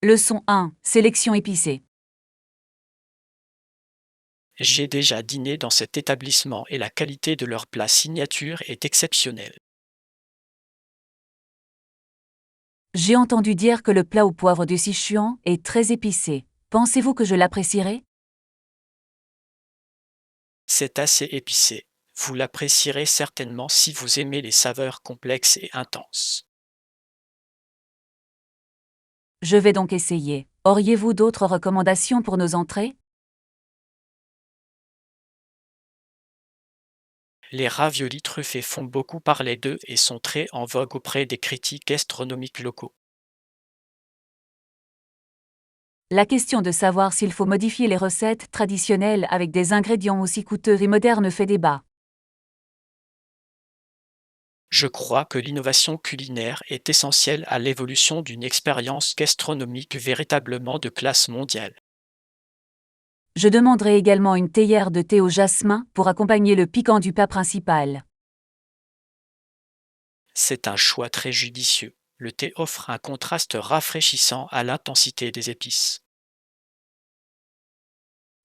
Leçon 1. Sélection épicée. J'ai déjà dîné dans cet établissement et la qualité de leurs plats signature est exceptionnelle. J'ai entendu dire que le plat au poivre du Sichuan est très épicé. Pensez-vous que je l'apprécierai? C'est assez épicé. Vous l'apprécierez certainement si vous aimez les saveurs complexes et intenses. Je vais donc essayer. Auriez-vous d'autres recommandations pour nos entrées? Les raviolis truffés font beaucoup parler d'eux et sont très en vogue auprès des critiques gastronomiques locaux. La question de savoir s'il faut modifier les recettes traditionnelles avec des ingrédients aussi coûteux et modernes fait débat. Je crois que l'innovation culinaire est essentielle à l'évolution d'une expérience gastronomique véritablement de classe mondiale. Je demanderai également une théière de thé au jasmin pour accompagner le piquant du plat principal. C'est un choix très judicieux. Le thé offre un contraste rafraîchissant à l'intensité des épices.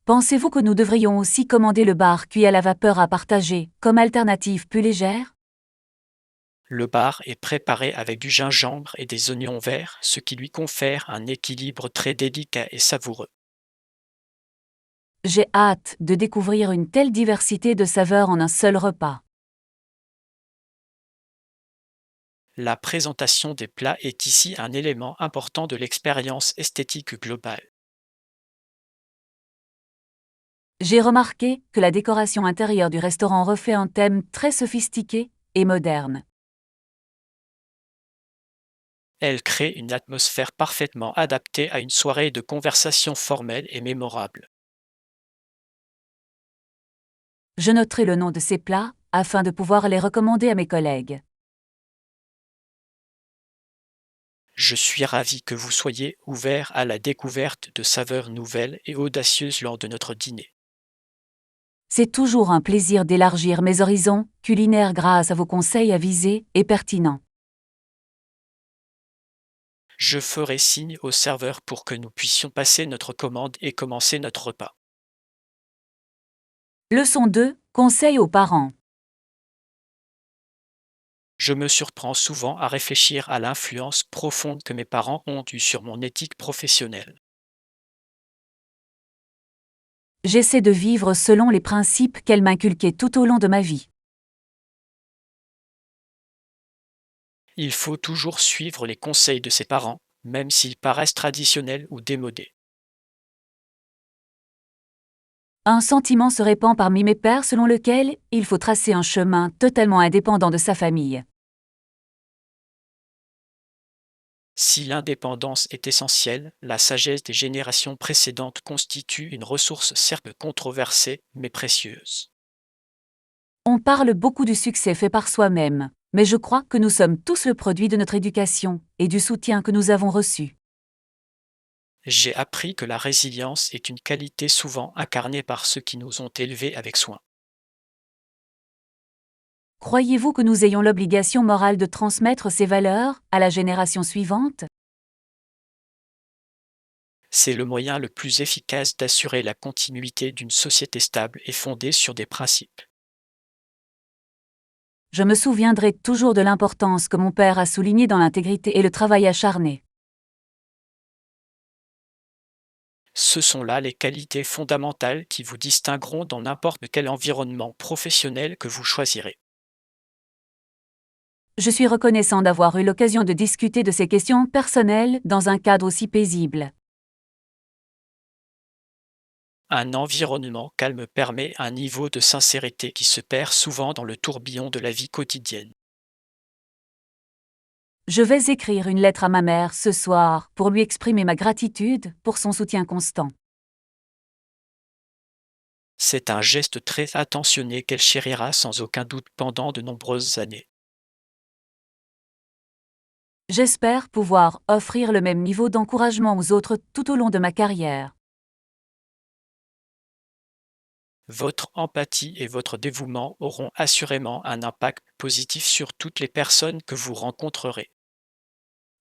Pensez-vous que nous devrions aussi commander le bar cuit à la vapeur à partager, comme alternative plus légère? Le bar est préparé avec du gingembre et des oignons verts, ce qui lui confère un équilibre très délicat et savoureux. J'ai hâte de découvrir une telle diversité de saveurs en un seul repas. La présentation des plats est ici un élément important de l'expérience esthétique globale. J'ai remarqué que la décoration intérieure du restaurant refait un thème très sophistiqué et moderne. Elle crée une atmosphère parfaitement adaptée à une soirée de conversation formelle et mémorable. Je noterai le nom de ces plats afin de pouvoir les recommander à mes collègues. Je suis ravi que vous soyez ouvert à la découverte de saveurs nouvelles et audacieuses lors de notre dîner. C'est toujours un plaisir d'élargir mes horizons culinaires grâce à vos conseils avisés et pertinents. Je ferai signe au serveur pour que nous puissions passer notre commande et commencer notre repas. Leçon 2. Conseils aux parents. Je me surprends souvent à réfléchir à l'influence profonde que mes parents ont eue sur mon éthique professionnelle. J'essaie de vivre selon les principes qu'elles m'inculquaient tout au long de ma vie. Il faut toujours suivre les conseils de ses parents, même s'ils paraissent traditionnels ou démodés. Un sentiment se répand parmi mes pairs selon lequel il faut tracer un chemin totalement indépendant de sa famille. Si l'indépendance est essentielle, la sagesse des générations précédentes constitue une ressource certes controversée, mais précieuse. On parle beaucoup du succès fait par soi-même, mais je crois que nous sommes tous le produit de notre éducation et du soutien que nous avons reçu. J'ai appris que la résilience est une qualité souvent incarnée par ceux qui nous ont élevés avec soin. Croyez-vous que nous ayons l'obligation morale de transmettre ces valeurs à la génération suivante? C'est le moyen le plus efficace d'assurer la continuité d'une société stable et fondée sur des principes. Je me souviendrai toujours de l'importance que mon père a soulignée dans l'intégrité et le travail acharné. Ce sont là les qualités fondamentales qui vous distingueront dans n'importe quel environnement professionnel que vous choisirez. Je suis reconnaissant d'avoir eu l'occasion de discuter de ces questions personnelles dans un cadre aussi paisible. Un environnement calme permet un niveau de sincérité qui se perd souvent dans le tourbillon de la vie quotidienne. Je vais écrire une lettre à ma mère ce soir pour lui exprimer ma gratitude pour son soutien constant. C'est un geste très attentionné qu'elle chérira sans aucun doute pendant de nombreuses années. J'espère pouvoir offrir le même niveau d'encouragement aux autres tout au long de ma carrière. Votre empathie et votre dévouement auront assurément un impact positif sur toutes les personnes que vous rencontrerez.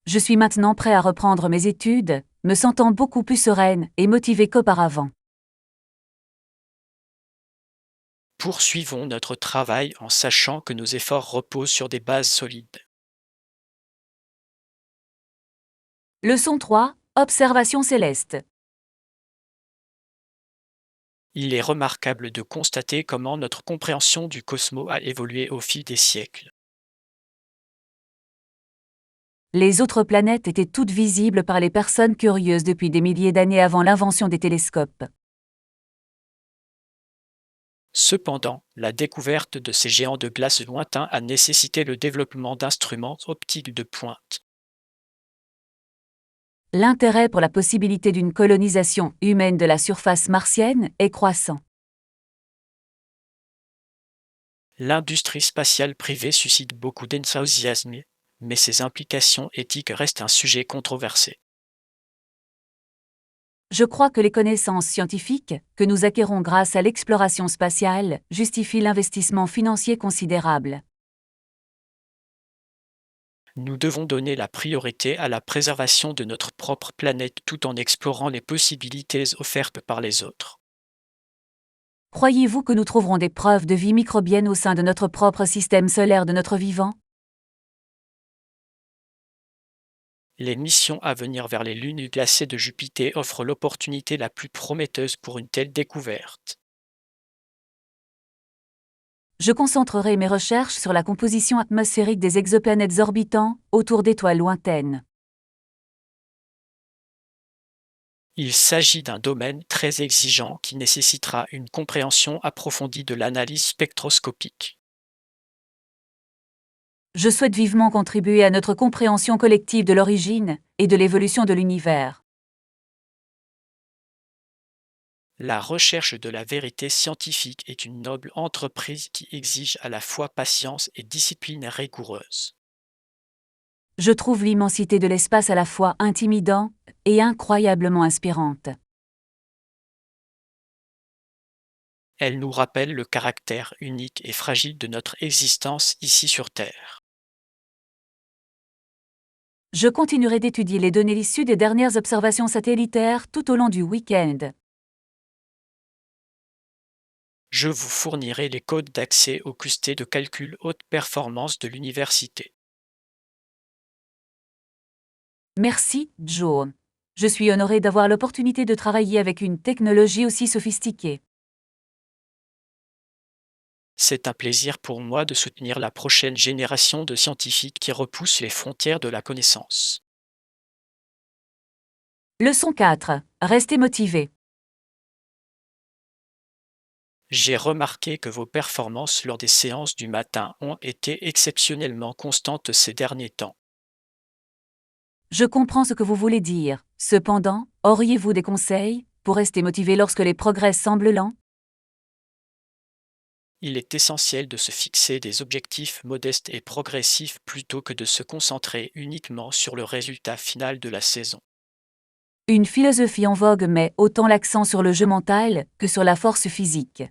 Je suis maintenant prêt à reprendre mes études me sentant beaucoup plus sereine et motivée qu'auparavant. Poursuivons notre travail en sachant que nos efforts reposent sur des bases solides. Leçon 3. Observation céleste. Il est remarquable de constater comment notre compréhension du cosmos a évolué au fil des siècles. Les autres planètes étaient toutes visibles par les personnes curieuses depuis des milliers d'années avant l'invention des télescopes. Cependant, la découverte de ces géants de glace lointains a nécessité le développement d'instruments optiques de pointe. L'intérêt pour la possibilité d'une colonisation humaine de la surface martienne est croissant. L'industrie spatiale privée suscite beaucoup d'enthousiasme, mais ses implications éthiques restent un sujet controversé. Je crois que les connaissances scientifiques que nous acquérons grâce à l'exploration spatiale justifient l'investissement financier considérable. Nous devons donner la priorité à la préservation de notre propre planète tout en explorant les possibilités offertes par les autres. Croyez-vous que nous trouverons des preuves de vie microbienne au sein de notre propre système solaire de notre vivant? Les missions à venir vers les lunes glacées de Jupiter offrent l'opportunité la plus prometteuse pour une telle découverte. Je concentrerai mes recherches sur la composition atmosphérique des exoplanètes orbitant autour d'étoiles lointaines. Il s'agit d'un domaine très exigeant qui nécessitera une compréhension approfondie de l'analyse spectroscopique. Je souhaite vivement contribuer à notre compréhension collective de l'origine et de l'évolution de l'univers. La recherche de la vérité scientifique est une noble entreprise qui exige à la fois patience et discipline rigoureuse. Je trouve l'immensité de l'espace à la fois intimidant et incroyablement inspirante. Elle nous rappelle le caractère unique et fragile de notre existence ici sur Terre. Je continuerai d'étudier les données issues des dernières observations satellitaires tout au long du week-end. Je vous fournirai les codes d'accès au QST de calcul haute performance de l'université. Merci, Joe. Je suis honoré d'avoir l'opportunité de travailler avec une technologie aussi sophistiquée. C'est un plaisir pour moi de soutenir la prochaine génération de scientifiques qui repoussent les frontières de la connaissance. Leçon 4. Restez motivé. J'ai remarqué que vos performances lors des séances du matin ont été exceptionnellement constantes ces derniers temps. Je comprends ce que vous voulez dire. Cependant, auriez-vous des conseils pour rester motivé lorsque les progrès semblent lents? Il est essentiel de se fixer des objectifs modestes et progressifs plutôt que de se concentrer uniquement sur le résultat final de la saison. Une philosophie en vogue met autant l'accent sur le jeu mental que sur la force physique.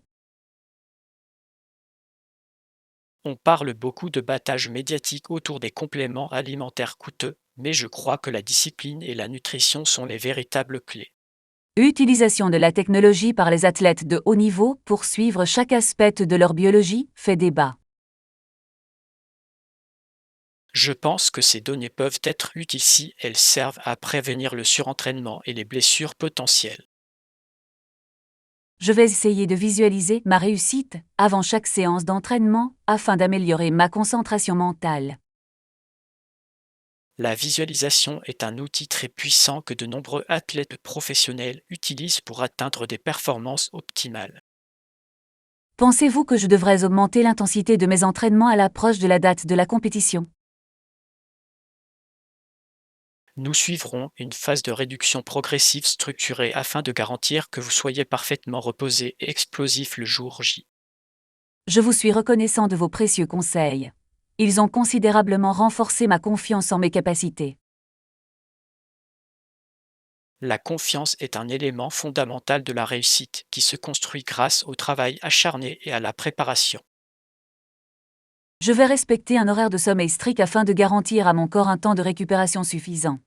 On parle beaucoup de battage médiatique autour des compléments alimentaires coûteux, mais je crois que la discipline et la nutrition sont les véritables clés. Utilisation de la technologie par les athlètes de haut niveau pour suivre chaque aspect de leur biologie fait débat. Je pense que ces données peuvent être utiles si elles servent à prévenir le surentraînement et les blessures potentielles. Je vais essayer de visualiser ma réussite avant chaque séance d'entraînement afin d'améliorer ma concentration mentale. La visualisation est un outil très puissant que de nombreux athlètes professionnels utilisent pour atteindre des performances optimales. Pensez-vous que je devrais augmenter l'intensité de mes entraînements à l'approche de la date de la compétition? Nous suivrons une phase de réduction progressive structurée afin de garantir que vous soyez parfaitement reposé et explosif le jour J. Je vous suis reconnaissant de vos précieux conseils. Ils ont considérablement renforcé ma confiance en mes capacités. La confiance est un élément fondamental de la réussite qui se construit grâce au travail acharné et à la préparation. Je vais respecter un horaire de sommeil strict afin de garantir à mon corps un temps de récupération suffisant.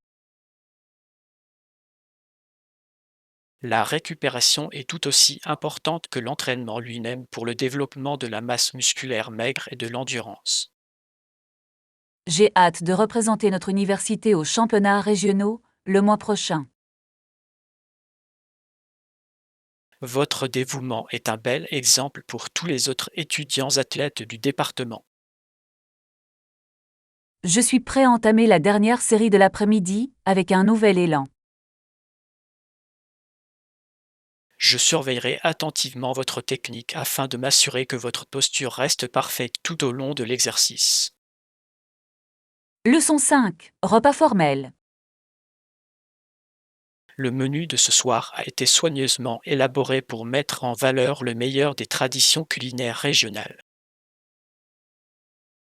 La récupération est tout aussi importante que l'entraînement lui-même pour le développement de la masse musculaire maigre et de l'endurance. J'ai hâte de représenter notre université aux championnats régionaux le mois prochain. Votre dévouement est un bel exemple pour tous les autres étudiants athlètes du département. Je suis prêt à entamer la dernière série de l'après-midi avec un nouvel élan. Je surveillerai attentivement votre technique afin de m'assurer que votre posture reste parfaite tout au long de l'exercice. Leçon 5. Repas formel. Le menu de ce soir a été soigneusement élaboré pour mettre en valeur le meilleur des traditions culinaires régionales.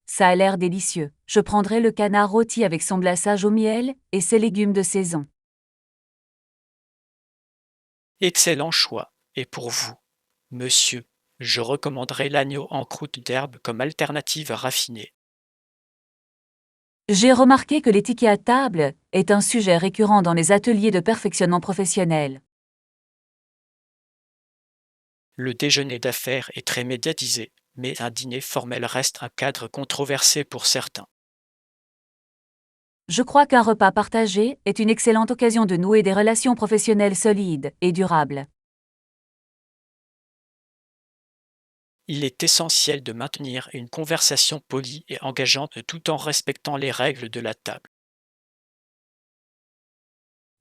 Ça a l'air délicieux. Je prendrai le canard rôti avec son glaçage au miel et ses légumes de saison. Excellent choix. Et pour vous, monsieur, je recommanderais l'agneau en croûte d'herbe comme alternative raffinée. J'ai remarqué que les tickets à table est un sujet récurrent dans les ateliers de perfectionnement professionnel. Le déjeuner d'affaires est très médiatisé, mais un dîner formel reste un cadre controversé pour certains. Je crois qu'un repas partagé est une excellente occasion de nouer des relations professionnelles solides et durables. Il est essentiel de maintenir une conversation polie et engageante tout en respectant les règles de la table.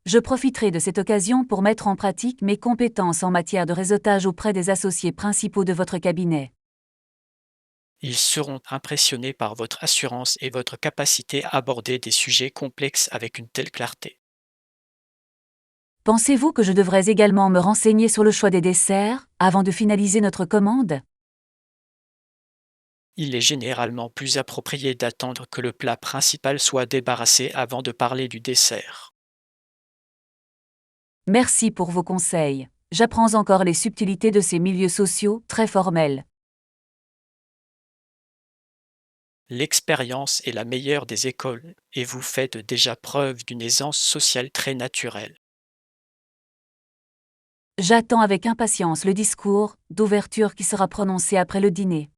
Je profiterai de cette occasion pour mettre en pratique mes compétences en matière de réseautage auprès des associés principaux de votre cabinet. Ils seront impressionnés par votre assurance et votre capacité à aborder des sujets complexes avec une telle clarté. Pensez-vous que je devrais également me renseigner sur le choix des desserts avant de finaliser notre commande? Il est généralement plus approprié d'attendre que le plat principal soit débarrassé avant de parler du dessert. Merci pour vos conseils. J'apprends encore les subtilités de ces milieux sociaux très formels. L'expérience est la meilleure des écoles et vous faites déjà preuve d'une aisance sociale très naturelle. J'attends avec impatience le discours d'ouverture qui sera prononcé après le dîner.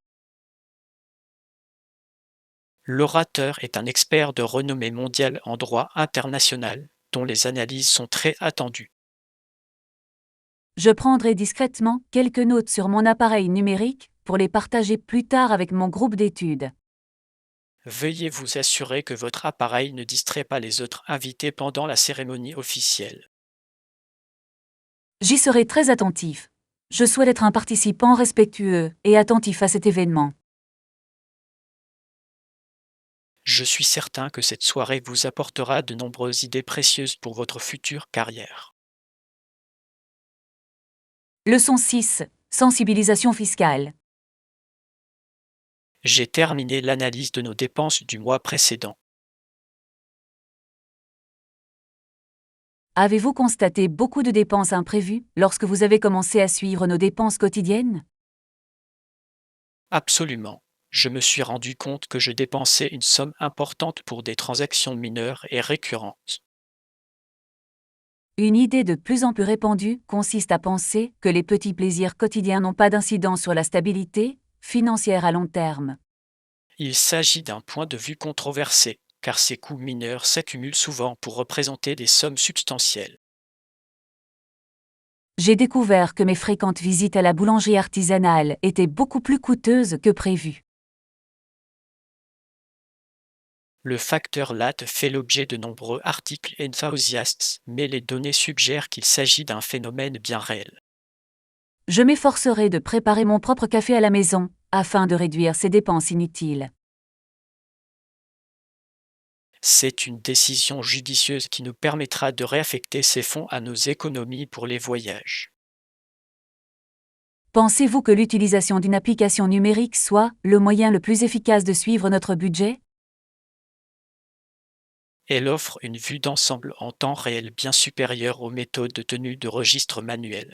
L'orateur est un expert de renommée mondiale en droit international, dont les analyses sont très attendues. Je prendrai discrètement quelques notes sur mon appareil numérique pour les partager plus tard avec mon groupe d'études. Veuillez vous assurer que votre appareil ne distrait pas les autres invités pendant la cérémonie officielle. J'y serai très attentif. Je souhaite être un participant respectueux et attentif à cet événement. Je suis certain que cette soirée vous apportera de nombreuses idées précieuses pour votre future carrière. Leçon 6. Sensibilisation fiscale. J'ai terminé l'analyse de nos dépenses du mois précédent. Avez-vous constaté beaucoup de dépenses imprévues lorsque vous avez commencé à suivre nos dépenses quotidiennes? Absolument. Je me suis rendu compte que je dépensais une somme importante pour des transactions mineures et récurrentes. Une idée de plus en plus répandue consiste à penser que les petits plaisirs quotidiens n'ont pas d'incidence sur la stabilité financière à long terme. Il s'agit d'un point de vue controversé, car ces coûts mineurs s'accumulent souvent pour représenter des sommes substantielles. J'ai découvert que mes fréquentes visites à la boulangerie artisanale étaient beaucoup plus coûteuses que prévu. Le facteur LAT fait l'objet de nombreux articles enthousiastes, mais les données suggèrent qu'il s'agit d'un phénomène bien réel. Je m'efforcerai de préparer mon propre café à la maison, afin de réduire ces dépenses inutiles. C'est une décision judicieuse qui nous permettra de réaffecter ces fonds à nos économies pour les voyages. Pensez-vous que l'utilisation d'une application numérique soit le moyen le plus efficace de suivre notre budget? Elle offre une vue d'ensemble en temps réel bien supérieure aux méthodes de tenue de registre manuel.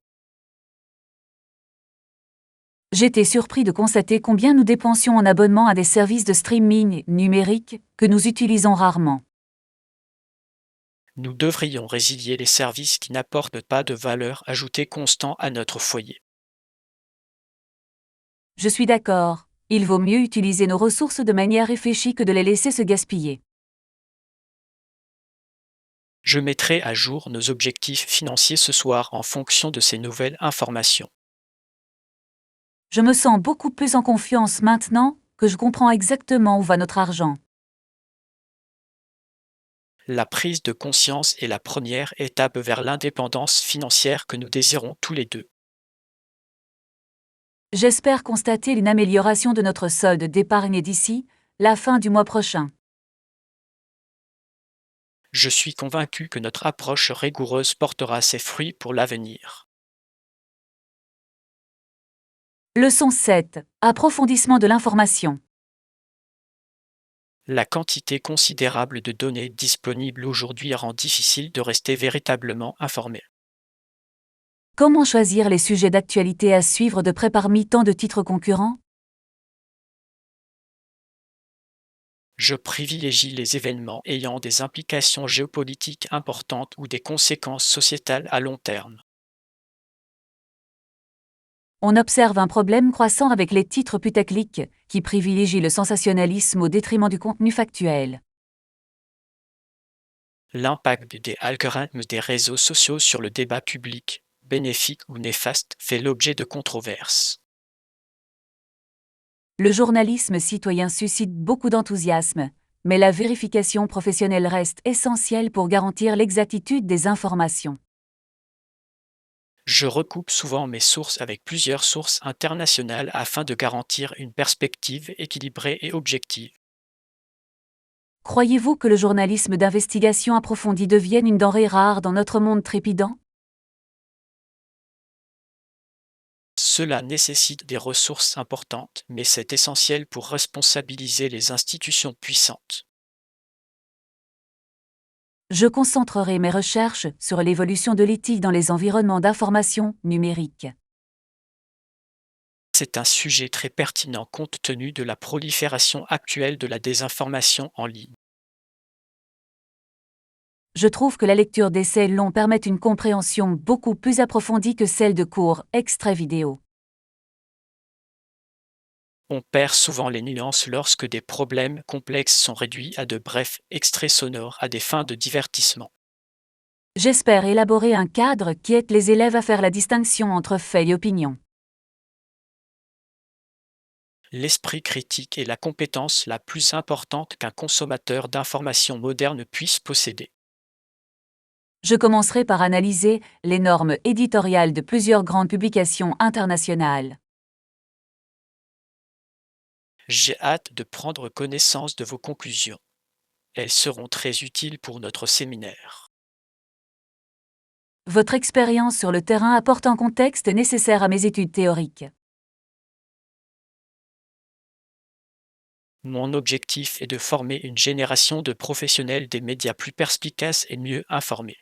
J'étais surpris de constater combien nous dépensions en abonnement à des services de streaming numérique que nous utilisons rarement. Nous devrions résilier les services qui n'apportent pas de valeur ajoutée constante à notre foyer. Je suis d'accord, il vaut mieux utiliser nos ressources de manière réfléchie que de les laisser se gaspiller. Je mettrai à jour nos objectifs financiers ce soir en fonction de ces nouvelles informations. Je me sens beaucoup plus en confiance maintenant que je comprends exactement où va notre argent. La prise de conscience est la première étape vers l'indépendance financière que nous désirons tous les deux. J'espère constater une amélioration de notre solde d'épargne d'ici la fin du mois prochain. Je suis convaincu que notre approche rigoureuse portera ses fruits pour l'avenir. Leçon 7. Approfondissement de l'information. La quantité considérable de données disponibles aujourd'hui rend difficile de rester véritablement informé. Comment choisir les sujets d'actualité à suivre de près parmi tant de titres concurrents? Je privilégie les événements ayant des implications géopolitiques importantes ou des conséquences sociétales à long terme. On observe un problème croissant avec les titres putaclic, qui privilégient le sensationnalisme au détriment du contenu factuel. L'impact des algorithmes des réseaux sociaux sur le débat public, bénéfique ou néfaste, fait l'objet de controverses. Le journalisme citoyen suscite beaucoup d'enthousiasme, mais la vérification professionnelle reste essentielle pour garantir l'exactitude des informations. Je recoupe souvent mes sources avec plusieurs sources internationales afin de garantir une perspective équilibrée et objective. Croyez-vous que le journalisme d'investigation approfondie devienne une denrée rare dans notre monde trépidant? Cela nécessite des ressources importantes, mais c'est essentiel pour responsabiliser les institutions puissantes. Je concentrerai mes recherches sur l'évolution de l'éthique dans les environnements d'information numérique. C'est un sujet très pertinent compte tenu de la prolifération actuelle de la désinformation en ligne. Je trouve que la lecture d'essais longs permet une compréhension beaucoup plus approfondie que celle de courts extraits vidéo. On perd souvent les nuances lorsque des problèmes complexes sont réduits à de brefs extraits sonores à des fins de divertissement. J'espère élaborer un cadre qui aide les élèves à faire la distinction entre faits et opinions. L'esprit critique est la compétence la plus importante qu'un consommateur d'informations modernes puisse posséder. Je commencerai par analyser les normes éditoriales de plusieurs grandes publications internationales. J'ai hâte de prendre connaissance de vos conclusions. Elles seront très utiles pour notre séminaire. Votre expérience sur le terrain apporte un contexte nécessaire à mes études théoriques. Mon objectif est de former une génération de professionnels des médias plus perspicaces et mieux informés.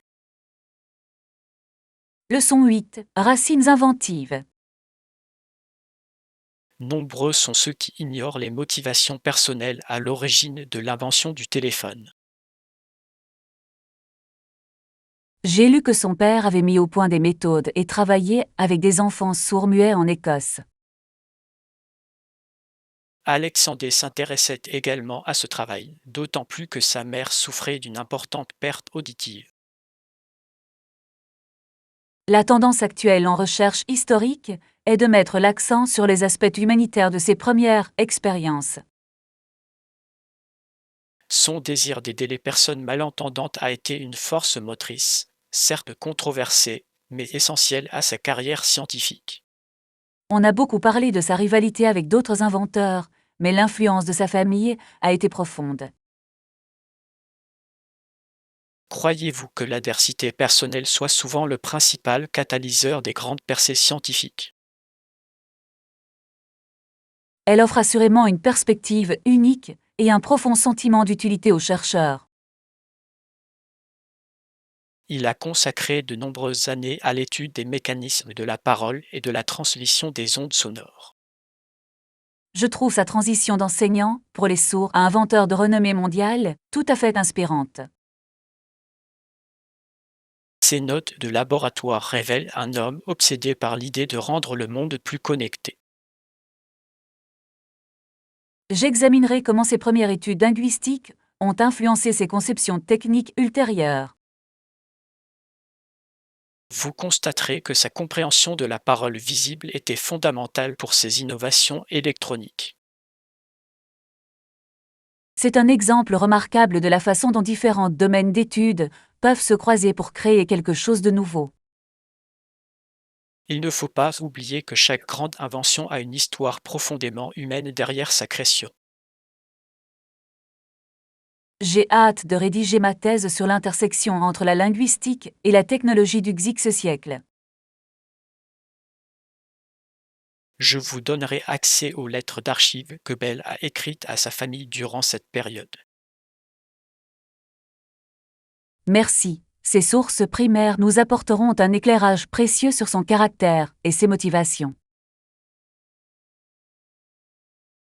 Leçon 8. Racines inventives. Nombreux sont ceux qui ignorent les motivations personnelles à l'origine de l'invention du téléphone. J'ai lu que son père avait mis au point des méthodes et travaillé avec des enfants sourds-muets en Écosse. Alexandre s'intéressait également à ce travail, d'autant plus que sa mère souffrait d'une importante perte auditive. La tendance actuelle en recherche historique est de mettre l'accent sur les aspects humanitaires de ses premières expériences. Son désir d'aider les personnes malentendantes a été une force motrice, certes controversée, mais essentielle à sa carrière scientifique. On a beaucoup parlé de sa rivalité avec d'autres inventeurs, mais l'influence de sa famille a été profonde. Croyez-vous que l'adversité personnelle soit souvent le principal catalyseur des grandes percées scientifiques? Elle offre assurément une perspective unique et un profond sentiment d'utilité aux chercheurs. Il a consacré de nombreuses années à l'étude des mécanismes de la parole et de la transmission des ondes sonores. Je trouve sa transition d'enseignant, pour les sourds, à inventeur de renommée mondiale, tout à fait inspirante. Ces notes de laboratoire révèlent un homme obsédé par l'idée de rendre le monde plus connecté. J'examinerai comment ces premières études linguistiques ont influencé ses conceptions techniques ultérieures. Vous constaterez que sa compréhension de la parole visible était fondamentale pour ses innovations électroniques. C'est un exemple remarquable de la façon dont différents domaines d'études peuvent se croiser pour créer quelque chose de nouveau. Il ne faut pas oublier que chaque grande invention a une histoire profondément humaine derrière sa création. J'ai hâte de rédiger ma thèse sur l'intersection entre la linguistique et la technologie du XIIe siècle. Je vous donnerai accès aux lettres d'archives que Bell a écrites à sa famille durant cette période. Merci. Ces sources primaires nous apporteront un éclairage précieux sur son caractère et ses motivations.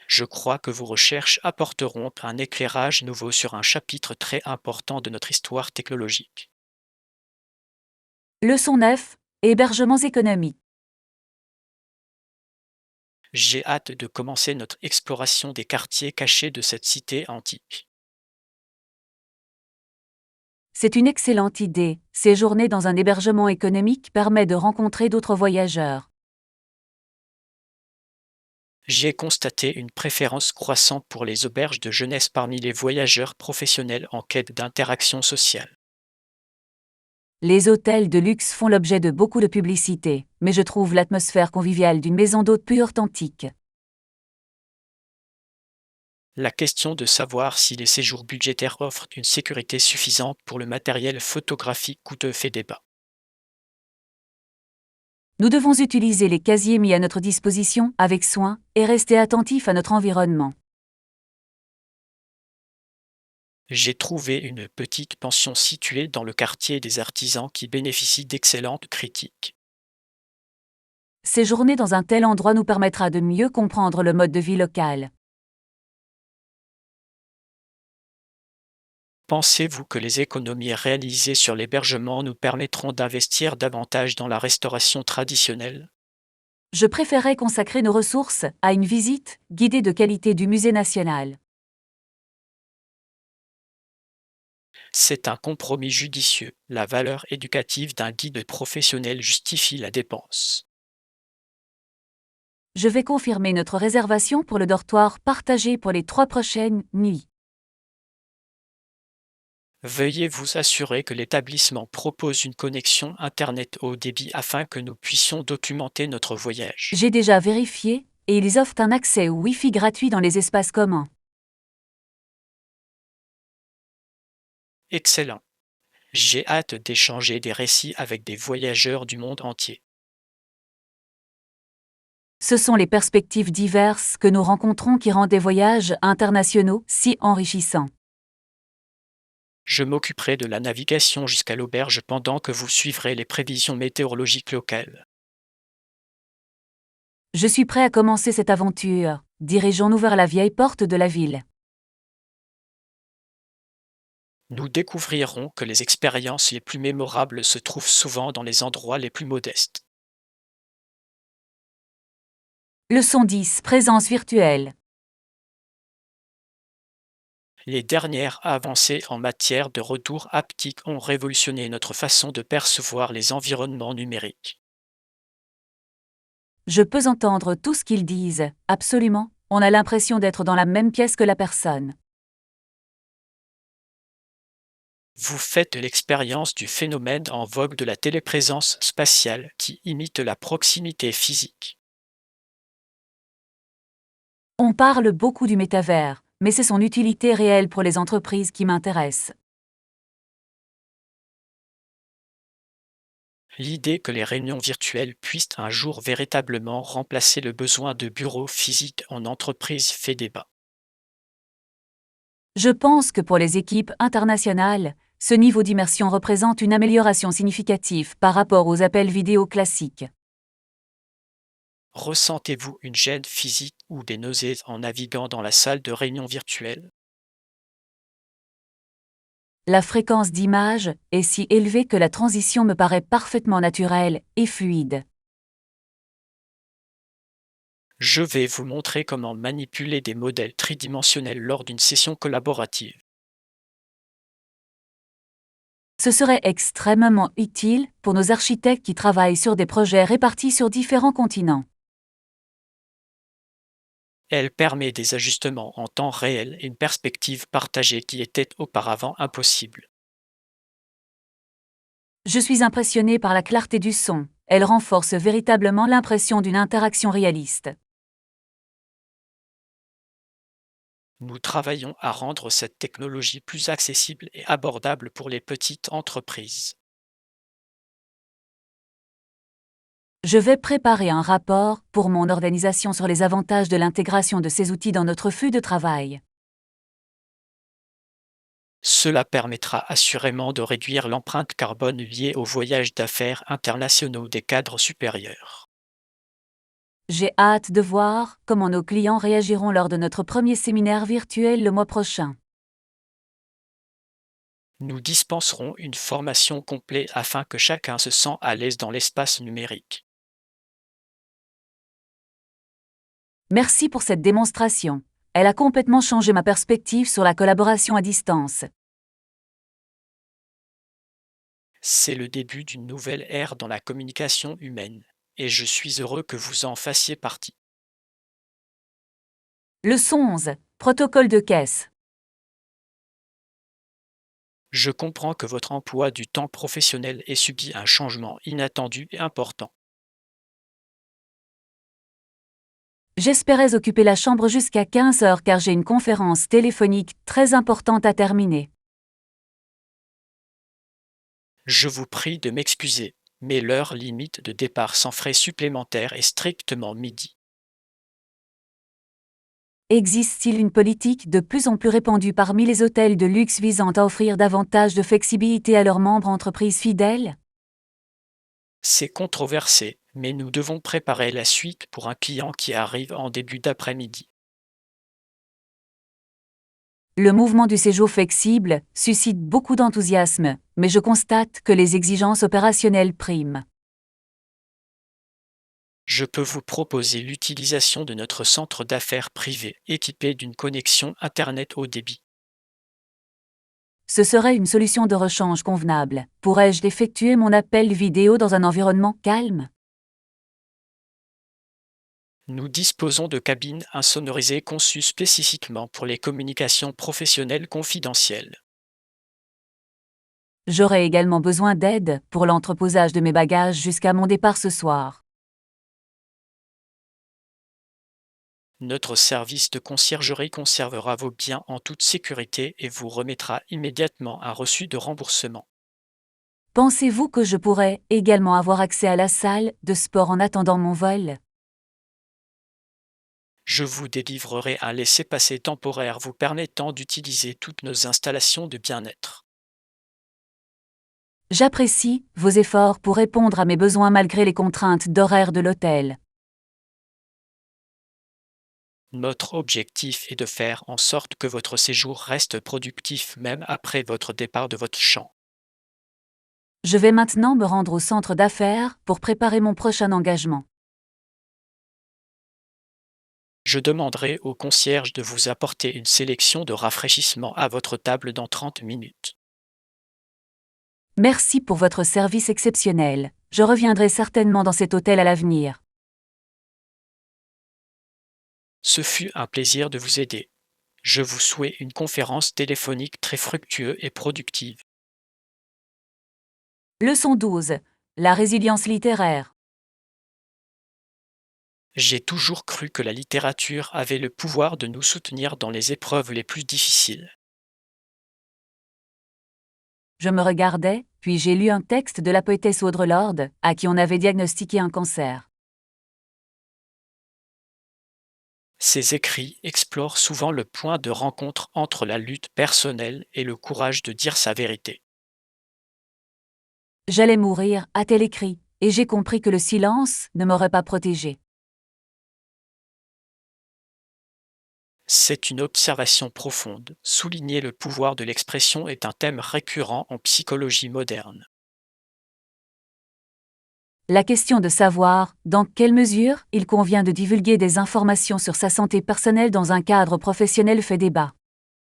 Je crois que vos recherches apporteront un éclairage nouveau sur un chapitre très important de notre histoire technologique. Leçon 9. Hébergements économiques. J'ai hâte de commencer notre exploration des quartiers cachés de cette cité antique. C'est une excellente idée. Séjourner dans un hébergement économique permet de rencontrer d'autres voyageurs. J'ai constaté une préférence croissante pour les auberges de jeunesse parmi les voyageurs professionnels en quête d'interaction sociale. Les hôtels de luxe font l'objet de beaucoup de publicité, mais je trouve l'atmosphère conviviale d'une maison d'hôte plus authentique. La question de savoir si les séjours budgétaires offrent une sécurité suffisante pour le matériel photographique coûteux fait débat. Nous devons utiliser les casiers mis à notre disposition avec soin et rester attentifs à notre environnement. J'ai trouvé une petite pension située dans le quartier des artisans qui bénéficie d'excellentes critiques. Séjourner dans un tel endroit nous permettra de mieux comprendre le mode de vie local. Pensez-vous que les économies réalisées sur l'hébergement nous permettront d'investir davantage dans la restauration traditionnelle? Je préférerais consacrer nos ressources à une visite guidée de qualité du musée national. C'est un compromis judicieux. La valeur éducative d'un guide professionnel justifie la dépense. Je vais confirmer notre réservation pour le dortoir partagé pour les 3 prochaines nuits. Veuillez vous assurer que l'établissement propose une connexion Internet haut débit afin que nous puissions documenter notre voyage. J'ai déjà vérifié, et ils offrent un accès au Wi-Fi gratuit dans les espaces communs. Excellent. J'ai hâte d'échanger des récits avec des voyageurs du monde entier. Ce sont les perspectives diverses que nous rencontrons qui rendent des voyages internationaux si enrichissants. Je m'occuperai de la navigation jusqu'à l'auberge pendant que vous suivrez les prévisions météorologiques locales. Je suis prêt à commencer cette aventure. Dirigeons-nous vers la vieille porte de la ville. Nous découvrirons que les expériences les plus mémorables se trouvent souvent dans les endroits les plus modestes. Leçon 10. Présence virtuelle. Les dernières avancées en matière de retour haptique ont révolutionné notre façon de percevoir les environnements numériques. Je peux entendre tout ce qu'ils disent, absolument, on a l'impression d'être dans la même pièce que la personne. Vous faites l'expérience du phénomène en vogue de la téléprésence spatiale qui imite la proximité physique. On parle beaucoup du métavers, mais c'est son utilité réelle pour les entreprises qui m'intéresse. L'idée que les réunions virtuelles puissent un jour véritablement remplacer le besoin de bureaux physiques en entreprise fait débat. Je pense que pour les équipes internationales, ce niveau d'immersion représente une amélioration significative par rapport aux appels vidéo classiques. Ressentez-vous une gêne physique ou des nausées en naviguant dans la salle de réunion virtuelle? La fréquence d'image est si élevée que la transition me paraît parfaitement naturelle et fluide. Je vais vous montrer comment manipuler des modèles tridimensionnels lors d'une session collaborative. Ce serait extrêmement utile pour nos architectes qui travaillent sur des projets répartis sur différents continents. Elle permet des ajustements en temps réel et une perspective partagée qui était auparavant impossible. Je suis impressionné par la clarté du son. Elle renforce véritablement l'impression d'une interaction réaliste. Nous travaillons à rendre cette technologie plus accessible et abordable pour les petites entreprises. Je vais préparer un rapport pour mon organisation sur les avantages de l'intégration de ces outils dans notre flux de travail. Cela permettra assurément de réduire l'empreinte carbone liée aux voyages d'affaires internationaux des cadres supérieurs. J'ai hâte de voir comment nos clients réagiront lors de notre premier séminaire virtuel le mois prochain. Nous dispenserons une formation complète afin que chacun se sente à l'aise dans l'espace numérique. Merci pour cette démonstration. Elle a complètement changé ma perspective sur la collaboration à distance. C'est le début d'une nouvelle ère dans la communication humaine, et je suis heureux que vous en fassiez partie. Leçon 11. Protocole de caisse. Je comprends que votre emploi du temps professionnel ait subi un changement inattendu et important. J'espérais occuper la chambre jusqu'à 15 heures car j'ai une conférence téléphonique très importante à terminer. Je vous prie de m'excuser, mais l'heure limite de départ sans frais supplémentaires est strictement midi. Existe-t-il une politique de plus en plus répandue parmi les hôtels de luxe visant à offrir davantage de flexibilité à leurs membres entreprises fidèles? C'est controversé, mais nous devons préparer la suite pour un client qui arrive en début d'après-midi. Le mouvement du séjour flexible suscite beaucoup d'enthousiasme, mais je constate que les exigences opérationnelles priment. Je peux vous proposer l'utilisation de notre centre d'affaires privé équipé d'une connexion Internet haut débit. Ce serait une solution de rechange convenable. Pourrais-je effectuer mon appel vidéo dans un environnement calme? Nous disposons de cabines insonorisées conçues spécifiquement pour les communications professionnelles confidentielles. J'aurai également besoin d'aide pour l'entreposage de mes bagages jusqu'à mon départ ce soir. Notre service de conciergerie conservera vos biens en toute sécurité et vous remettra immédiatement un reçu de remboursement. Pensez-vous que je pourrais également avoir accès à la salle de sport en attendant mon vol? Je vous délivrerai un laissez-passer temporaire vous permettant d'utiliser toutes nos installations de bien-être. J'apprécie vos efforts pour répondre à mes besoins malgré les contraintes d'horaire de l'hôtel. Notre objectif est de faire en sorte que votre séjour reste productif même après votre départ de votre champ. Je vais maintenant me rendre au centre d'affaires pour préparer mon prochain engagement. Je demanderai au concierge de vous apporter une sélection de rafraîchissements à votre table dans 30 minutes. Merci pour votre service exceptionnel. Je reviendrai certainement dans cet hôtel à l'avenir. Ce fut un plaisir de vous aider. Je vous souhaite une conférence téléphonique très fructueuse et productive. Leçon 12. La résilience littéraire. J'ai toujours cru que la littérature avait le pouvoir de nous soutenir dans les épreuves les plus difficiles. Je me regardais, puis j'ai lu un texte de la poétesse Audre Lorde, à qui on avait diagnostiqué un cancer. Ces écrits explorent souvent le point de rencontre entre la lutte personnelle et le courage de dire sa vérité. J'allais mourir, a-t-elle écrit, et j'ai compris que le silence ne m'aurait pas protégé. C'est une observation profonde. Souligner le pouvoir de l'expression est un thème récurrent en psychologie moderne. La question de savoir dans quelle mesure il convient de divulguer des informations sur sa santé personnelle dans un cadre professionnel fait débat.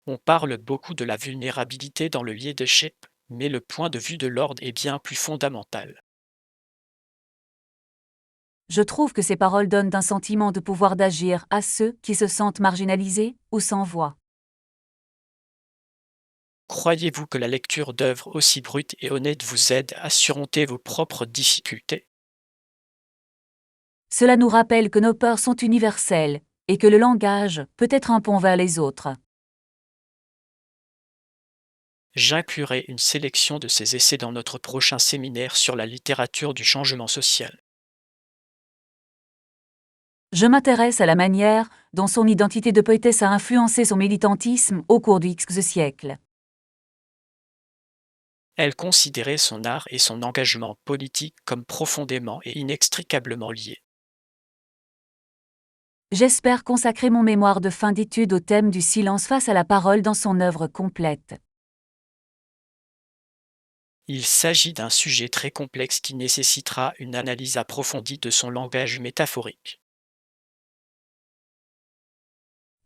On parle beaucoup de la vulnérabilité dans le leadership, mais le point de vue de l'ordre est bien plus fondamental. Je trouve que ces paroles donnent un sentiment de pouvoir d'agir à ceux qui se sentent marginalisés ou sans voix. Croyez-vous que la lecture d'œuvres aussi brutes et honnêtes vous aide à surmonter vos propres difficultés? Cela nous rappelle que nos peurs sont universelles et que le langage peut être un pont vers les autres. J'inclurai une sélection de ces essais dans notre prochain séminaire sur la littérature du changement social. Je m'intéresse à la manière dont son identité de poétesse a influencé son militantisme au cours du XXe siècle. Elle considérait son art et son engagement politique comme profondément et inextricablement liés. J'espère consacrer mon mémoire de fin d'études au thème du silence face à la parole dans son œuvre complète. Il s'agit d'un sujet très complexe qui nécessitera une analyse approfondie de son langage métaphorique.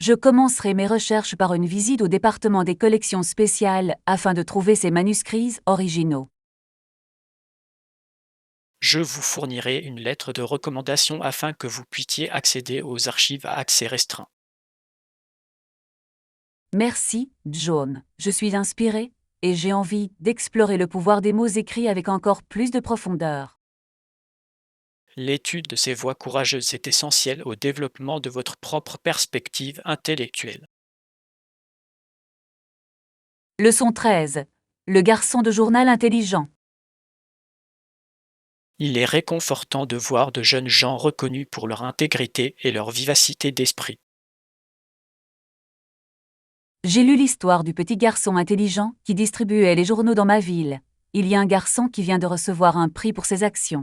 Je commencerai mes recherches par une visite au département des collections spéciales afin de trouver ces manuscrits originaux. Je vous fournirai une lettre de recommandation afin que vous puissiez accéder aux archives à accès restreint. Merci, John. Je suis inspirée, et j'ai envie d'explorer le pouvoir des mots écrits avec encore plus de profondeur. L'étude de ces voies courageuses est essentielle au développement de votre propre perspective intellectuelle. Leçon 13. Le garçon de journal intelligent. Il est réconfortant de voir de jeunes gens reconnus pour leur intégrité et leur vivacité d'esprit. J'ai lu l'histoire du petit garçon intelligent qui distribuait les journaux dans ma ville. Il y a un garçon qui vient de recevoir un prix pour ses actions.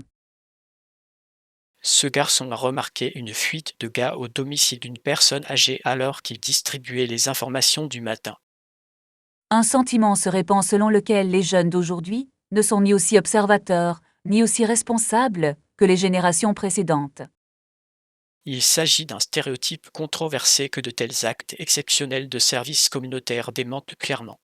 Ce garçon a remarqué une fuite de gaz au domicile d'une personne âgée alors qu'il distribuait les informations du matin. Un sentiment se répand selon lequel les jeunes d'aujourd'hui ne sont ni aussi observateurs, ni aussi responsables que les générations précédentes. Il s'agit d'un stéréotype controversé que de tels actes exceptionnels de service communautaire démentent clairement.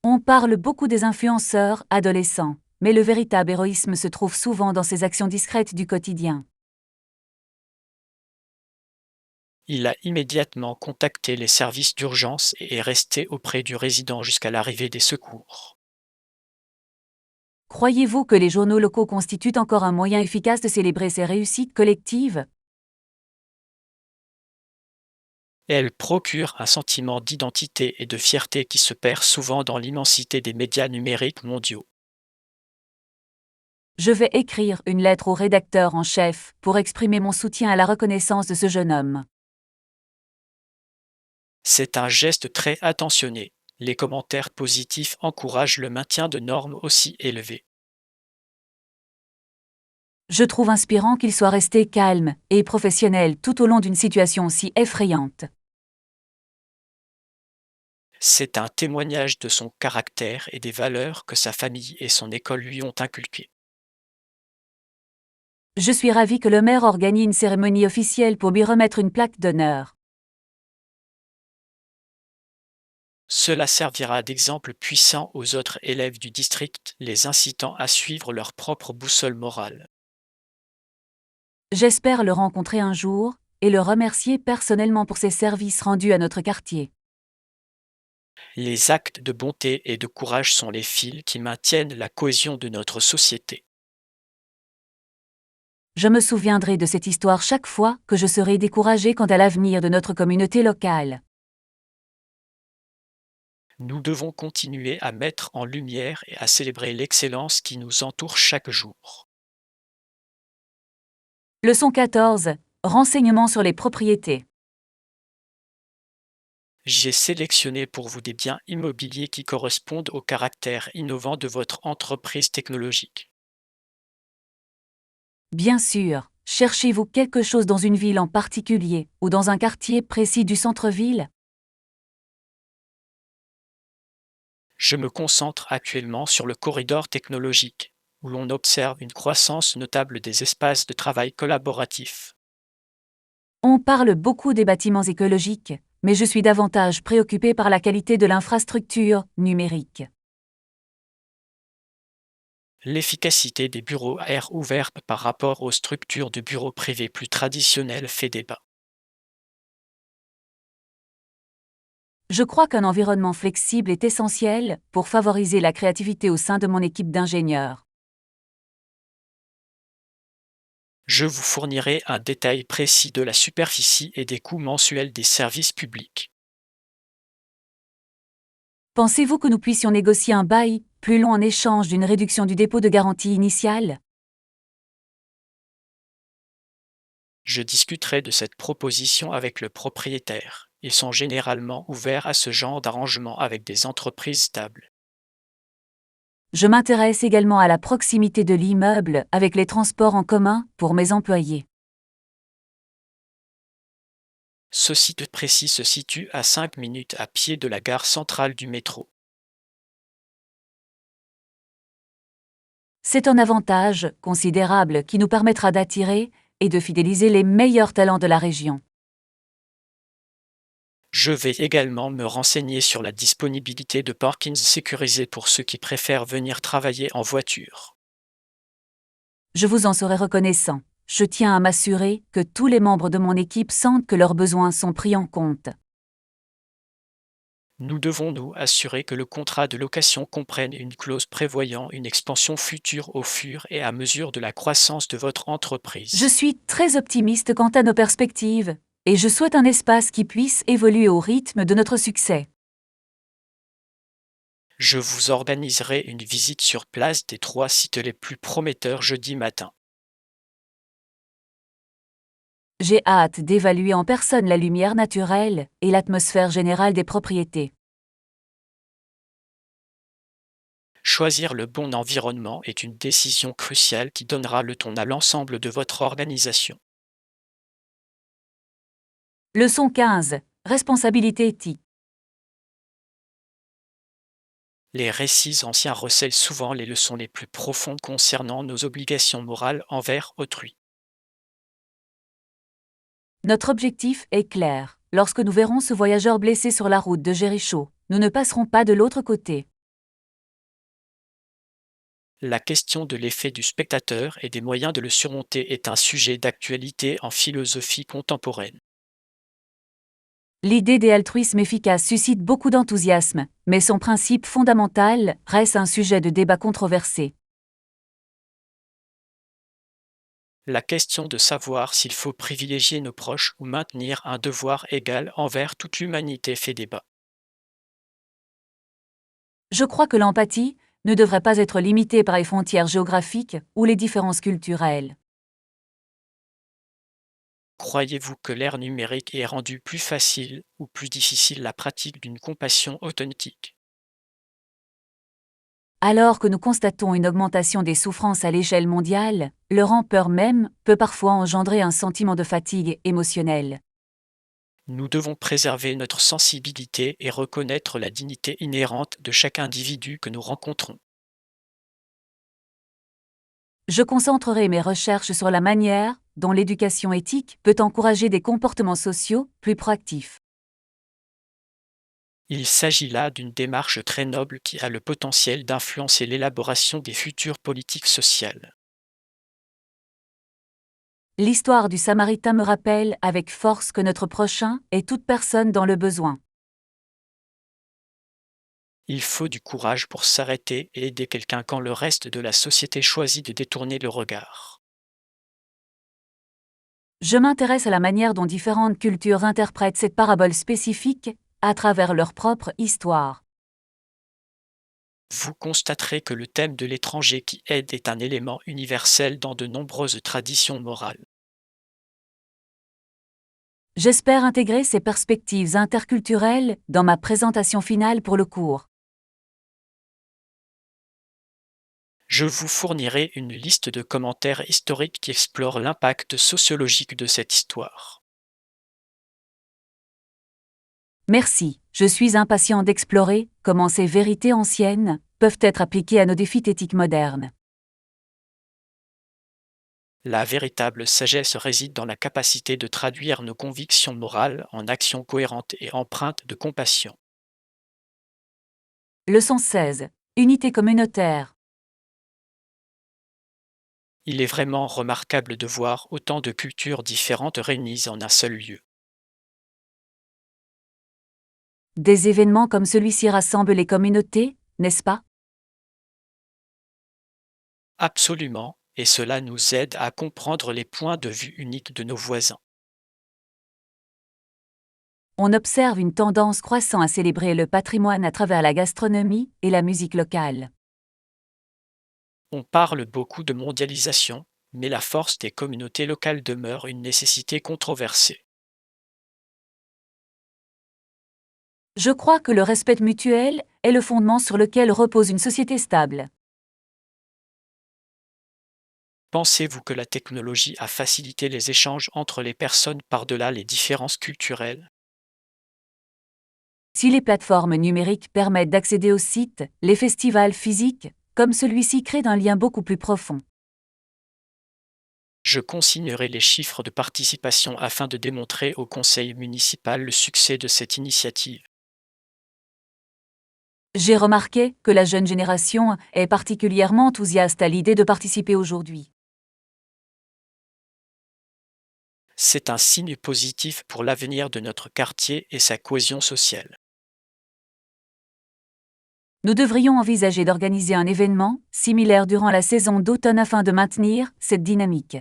On parle beaucoup des influenceurs adolescents, mais le véritable héroïsme se trouve souvent dans ces actions discrètes du quotidien. Il a immédiatement contacté les services d'urgence et est resté auprès du résident jusqu'à l'arrivée des secours. Croyez-vous que les journaux locaux constituent encore un moyen efficace de célébrer ces réussites collectives? Elle procure un sentiment d'identité et de fierté qui se perd souvent dans l'immensité des médias numériques mondiaux. Je vais écrire une lettre au rédacteur en chef pour exprimer mon soutien à la reconnaissance de ce jeune homme. C'est un geste très attentionné. Les commentaires positifs encouragent le maintien de normes aussi élevées. Je trouve inspirant qu'il soit resté calme et professionnel tout au long d'une situation si effrayante. C'est un témoignage de son caractère et des valeurs que sa famille et son école lui ont inculquées. Je suis ravi que le maire organise une cérémonie officielle pour lui remettre une plaque d'honneur. Cela servira d'exemple puissant aux autres élèves du district, les incitant à suivre leur propre boussole morale. J'espère le rencontrer un jour et le remercier personnellement pour ses services rendus à notre quartier. Les actes de bonté et de courage sont les fils qui maintiennent la cohésion de notre société. Je me souviendrai de cette histoire chaque fois que je serai découragé quant à l'avenir de notre communauté locale. Nous devons continuer à mettre en lumière et à célébrer l'excellence qui nous entoure chaque jour. Leçon 14. Renseignements sur les propriétés. J'ai sélectionné pour vous des biens immobiliers qui correspondent au caractère innovant de votre entreprise technologique. Bien sûr, Cherchez-vous quelque chose dans une ville en particulier, ou dans un quartier précis du centre-ville? Je me concentre actuellement sur le corridor technologique, où l'on observe une croissance notable des espaces de travail collaboratifs. On parle beaucoup des bâtiments écologiques, mais je suis davantage préoccupé par la qualité de l'infrastructure numérique. L'efficacité des bureaux à air ouvert par rapport aux structures de bureaux privés plus traditionnelles fait débat. Je crois qu'un environnement flexible est essentiel pour favoriser la créativité au sein de mon équipe d'ingénieurs. Je vous fournirai un détail précis de la superficie et des coûts mensuels des services publics. Pensez-vous que nous puissions négocier un bail plus long en échange d'une réduction du dépôt de garantie initiale? Je discuterai de cette proposition avec le propriétaire. Ils sont généralement ouverts à ce genre d'arrangement avec des entreprises stables. Je m'intéresse également à la proximité de l'immeuble avec les transports en commun pour mes employés. Ce site précis se situe à 5 minutes à pied de la gare centrale du métro. C'est un avantage considérable qui nous permettra d'attirer et de fidéliser les meilleurs talents de la région. Je vais également me renseigner sur la disponibilité de parkings sécurisés pour ceux qui préfèrent venir travailler en voiture. Je vous en serai reconnaissant. Je tiens à m'assurer que tous les membres de mon équipe sentent que leurs besoins sont pris en compte. Nous devons nous assurer que le contrat de location comprenne une clause prévoyant une expansion future au fur et à mesure de la croissance de votre Je entreprise. suis très optimiste quant à nos perspectives, et je souhaite un espace qui puisse évoluer au rythme de notre succès. Je vous organiserai une visite sur place des 3 sites les plus prometteurs jeudi matin. J'ai hâte d'évaluer en personne la lumière naturelle et l'atmosphère générale des propriétés. Choisir le bon environnement est une décision cruciale qui donnera le ton à l'ensemble de votre organisation. Leçon 15. Responsabilité éthique. Les récits anciens recèlent souvent les leçons les plus profondes concernant nos obligations morales envers autrui. Notre objectif est clair. Lorsque nous verrons ce voyageur blessé sur la route de Jéricho, nous ne passerons pas de l'autre côté. La question de l'effet du spectateur et des moyens de le surmonter est un sujet d'actualité en philosophie contemporaine. L'idée d'altruisme efficace suscite beaucoup d'enthousiasme, mais son principe fondamental reste un sujet de débat controversé. La question de savoir s'il faut privilégier nos proches ou maintenir un devoir égal envers toute l'humanité fait débat. Je crois que l'empathie ne devrait pas être limitée par les frontières géographiques ou les différences culturelles. Croyez-vous que l'ère numérique ait rendu plus facile ou plus difficile la pratique d'une compassion authentique? Alors que nous constatons une augmentation des souffrances à l'échelle mondiale, leur ampleur même peut parfois engendrer un sentiment de fatigue émotionnelle. Nous devons préserver notre sensibilité et reconnaître la dignité inhérente de chaque individu que nous rencontrons. Je concentrerai mes recherches sur la manière dont l'éducation éthique peut encourager des comportements sociaux plus proactifs. Il s'agit là d'une démarche très noble qui a le potentiel d'influencer l'élaboration des futures politiques sociales. L'histoire du Samaritain me rappelle avec force que notre prochain est toute personne dans le besoin. Il faut du courage pour s'arrêter et aider quelqu'un quand le reste de la société choisit de détourner le regard. Je m'intéresse à la manière dont différentes cultures interprètent cette parabole spécifique à travers leur propre histoire. Vous constaterez que le thème de l'étranger qui aide est un élément universel dans de nombreuses traditions morales. J'espère intégrer ces perspectives interculturelles dans ma présentation finale pour le cours. Je vous fournirai une liste de commentaires historiques qui explorent l'impact sociologique de cette histoire. Merci, je suis impatient d'explorer comment ces vérités anciennes peuvent être appliquées à nos défis éthiques modernes. La véritable sagesse réside dans la capacité de traduire nos convictions morales en actions cohérentes et empreintes de compassion. Leçon 16. Unité communautaire. Il est vraiment remarquable de voir autant de cultures différentes réunies en un seul lieu. Des événements comme celui-ci rassemblent les communautés, n'est-ce pas? Absolument, et cela nous aide à comprendre les points de vue uniques de nos voisins. On observe une tendance croissante à célébrer le patrimoine à travers la gastronomie et la musique locale. On parle beaucoup de mondialisation, mais la force des communautés locales demeure une nécessité controversée. Je crois que le respect mutuel est le fondement sur lequel repose une société stable. Pensez-vous que la technologie a facilité les échanges entre les personnes par-delà les différences culturelles? Si les plateformes numériques permettent d'accéder aux sites, les festivals physiques, comme celui-ci, créent un lien beaucoup plus profond. Je consignerai les chiffres de participation afin de démontrer au conseil municipal le succès de cette initiative. J'ai remarqué que la jeune génération est particulièrement enthousiaste à l'idée de participer aujourd'hui. C'est un signe positif pour l'avenir de notre quartier et sa cohésion sociale. Nous devrions envisager d'organiser un événement similaire durant la saison d'automne afin de maintenir cette dynamique.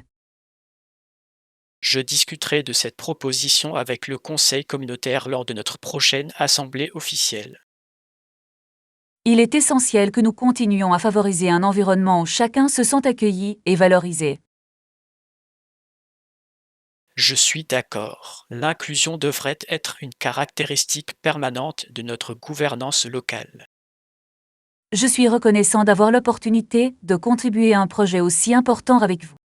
Je discuterai de cette proposition avec le conseil communautaire lors de notre prochaine assemblée officielle. Il est essentiel que nous continuions à favoriser un environnement où chacun se sent accueilli et valorisé. Je suis d'accord. L'inclusion devrait être une caractéristique permanente de notre gouvernance locale. Je suis reconnaissant d'avoir l'opportunité de contribuer à un projet aussi important avec vous.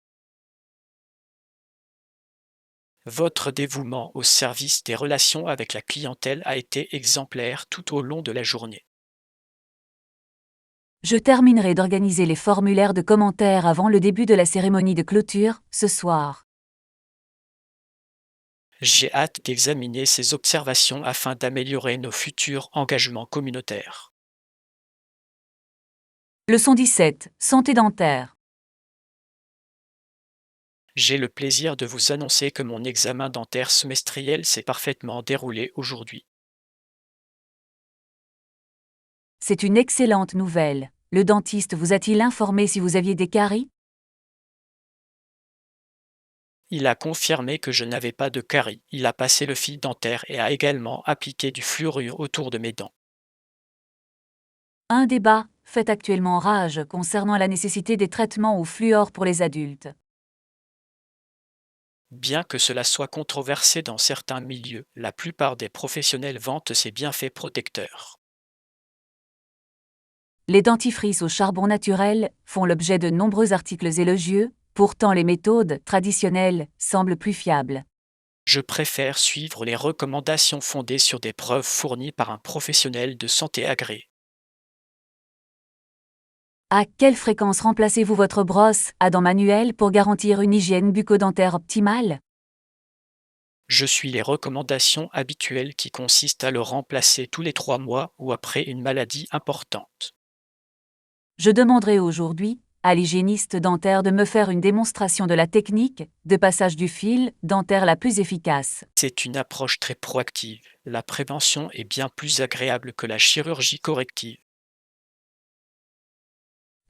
Votre dévouement au service des relations avec la clientèle a été exemplaire tout au long de la journée. Je terminerai d'organiser les formulaires de commentaires avant le début de la cérémonie de clôture, ce soir. J'ai hâte d'examiner ces observations afin d'améliorer nos futurs engagements communautaires. Leçon 17. Santé dentaire. J'ai le plaisir de vous annoncer que mon examen dentaire semestriel s'est parfaitement déroulé aujourd'hui. C'est une excellente nouvelle. Le dentiste vous a-t-il informé si vous aviez des caries? Il a confirmé que je n'avais pas de caries. Il a passé le fil dentaire et a également appliqué du fluorure autour de mes dents. Un débat fait actuellement rage concernant la nécessité des traitements au fluor pour les adultes. Bien que cela soit controversé dans certains milieux, la plupart des professionnels vantent ses bienfaits protecteurs. Les dentifrices au charbon naturel font l'objet de nombreux articles élogieux, pourtant les méthodes traditionnelles semblent plus fiables. Je préfère suivre les recommandations fondées sur des preuves fournies par un professionnel de santé agréé. À quelle fréquence remplacez-vous votre brosse à dents manuelle pour garantir une hygiène bucco-dentaire optimale? Je suis les recommandations habituelles qui consistent à le remplacer tous les 3 mois ou après une maladie importante. Je demanderai aujourd'hui à l'hygiéniste dentaire de me faire une démonstration de la technique de passage du fil dentaire la plus efficace. C'est une approche très proactive. La prévention est bien plus agréable que la chirurgie corrective.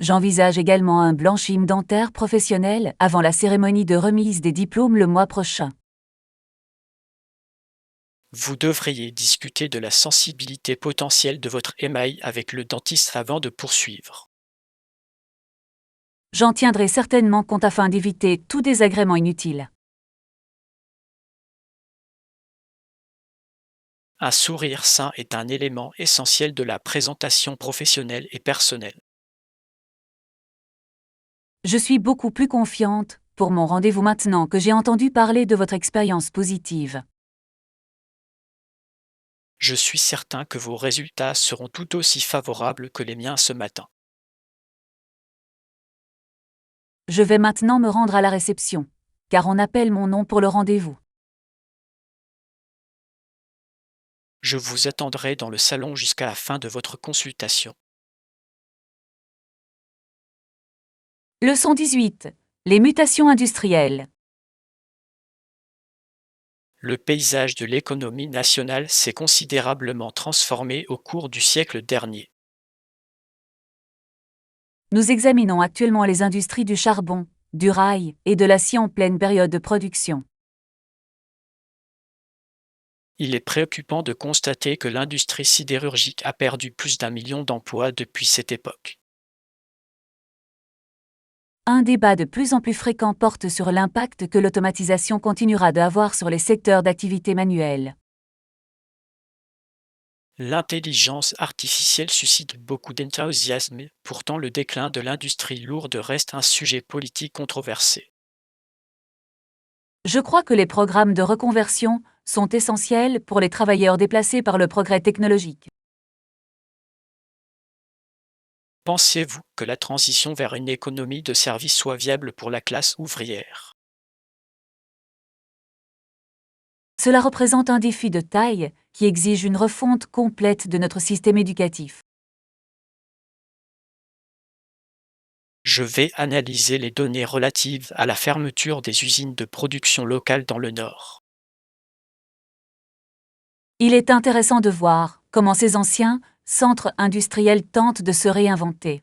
J'envisage également un blanchiment dentaire professionnel avant la cérémonie de remise des diplômes le mois prochain. Vous devriez discuter de la sensibilité potentielle de votre émail avec le dentiste avant de poursuivre. J'en tiendrai certainement compte afin d'éviter tout désagrément inutile. Un sourire sain est un élément essentiel de la présentation professionnelle et personnelle. Je suis beaucoup plus confiante pour mon rendez-vous maintenant que j'ai entendu parler de votre expérience positive. Je suis certain que vos résultats seront tout aussi favorables que les miens ce matin. Je vais maintenant me rendre à la réception, car on appelle mon nom pour le rendez-vous. Je vous attendrai dans le salon jusqu'à la fin de votre consultation. Leçon 18. Les mutations industrielles. Le paysage de l'économie nationale s'est considérablement transformé au cours du siècle dernier. Nous examinons actuellement les industries du charbon, du rail et de l'acier en pleine période de production. Il est préoccupant de constater que l'industrie sidérurgique a perdu plus d'1 million d'emplois depuis cette époque. Un débat de plus en plus fréquent porte sur l'impact que l'automatisation continuera d'avoir sur les secteurs d'activité manuelle. L'intelligence artificielle suscite beaucoup d'enthousiasme, pourtant le déclin de l'industrie lourde reste un sujet politique controversé. Je crois que les programmes de reconversion sont essentiels pour les travailleurs déplacés par le progrès technologique. Pensez-vous que la transition vers une économie de services soit viable pour la classe ouvrière? Cela représente un défi de taille qui exige une refonte complète de notre système éducatif. Je vais analyser les données relatives à la fermeture des usines de production locale dans le Nord. Il est intéressant de voir comment ces anciens centres industriels tentent de se réinventer.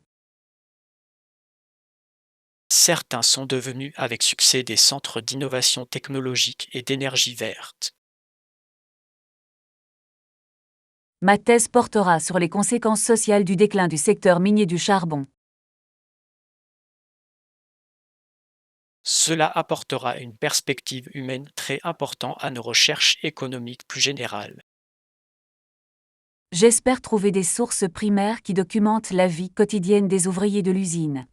Certains sont devenus avec succès des centres d'innovation technologique et d'énergie verte. Ma thèse portera sur les conséquences sociales du déclin du secteur minier du charbon. Cela apportera une perspective humaine très importante à nos recherches économiques plus générales. J'espère trouver des sources primaires qui documentent la vie quotidienne des ouvriers de l'usine.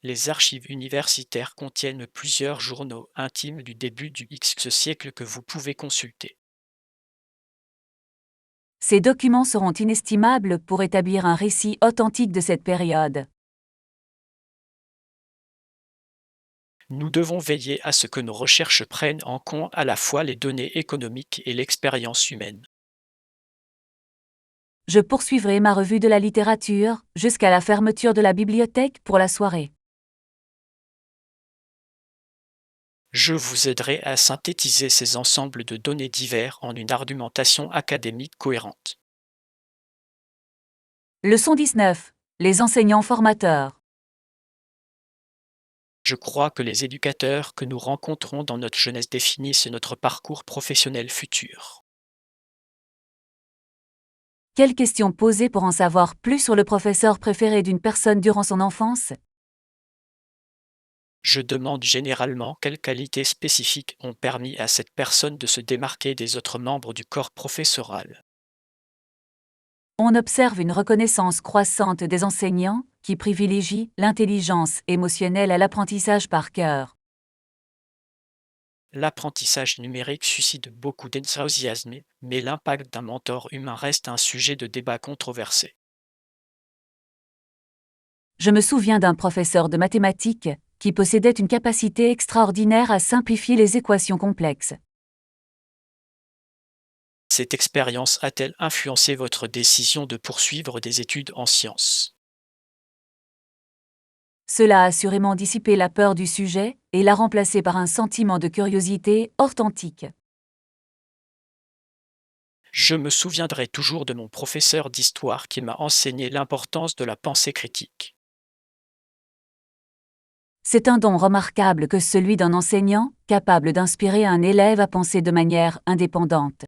Les archives universitaires contiennent plusieurs journaux intimes du début du X siècle que vous pouvez consulter. Ces documents seront inestimables pour établir un récit authentique de cette période. Nous devons veiller à ce que nos recherches prennent en compte à la fois les données économiques et l'expérience humaine. Je poursuivrai ma revue de la littérature jusqu'à la fermeture de la bibliothèque pour la soirée. Je vous aiderai à synthétiser ces ensembles de données divers en une argumentation académique cohérente. Leçon 19. Les enseignants formateurs. Je crois que les éducateurs que nous rencontrons dans notre jeunesse définissent notre parcours professionnel futur. Quelles questions poser pour en savoir plus sur le professeur préféré d'une personne durant son enfance? Je demande généralement quelles qualités spécifiques ont permis à cette personne de se démarquer des autres membres du corps professoral. On observe une reconnaissance croissante des enseignants qui privilégient l'intelligence émotionnelle à l'apprentissage par cœur. L'apprentissage numérique suscite beaucoup d'enthousiasme, mais l'impact d'un mentor humain reste un sujet de débat controversé. Je me souviens d'un professeur de mathématiques qui possédait une capacité extraordinaire à simplifier les équations complexes. Cette expérience a-t-elle influencé votre décision de poursuivre des études en sciences? Cela a assurément dissipé la peur du sujet et l'a remplacé par un sentiment de curiosité authentique. Je me souviendrai toujours de mon professeur d'histoire qui m'a enseigné l'importance de la pensée critique. C'est un don remarquable que celui d'un enseignant capable d'inspirer un élève à penser de manière indépendante.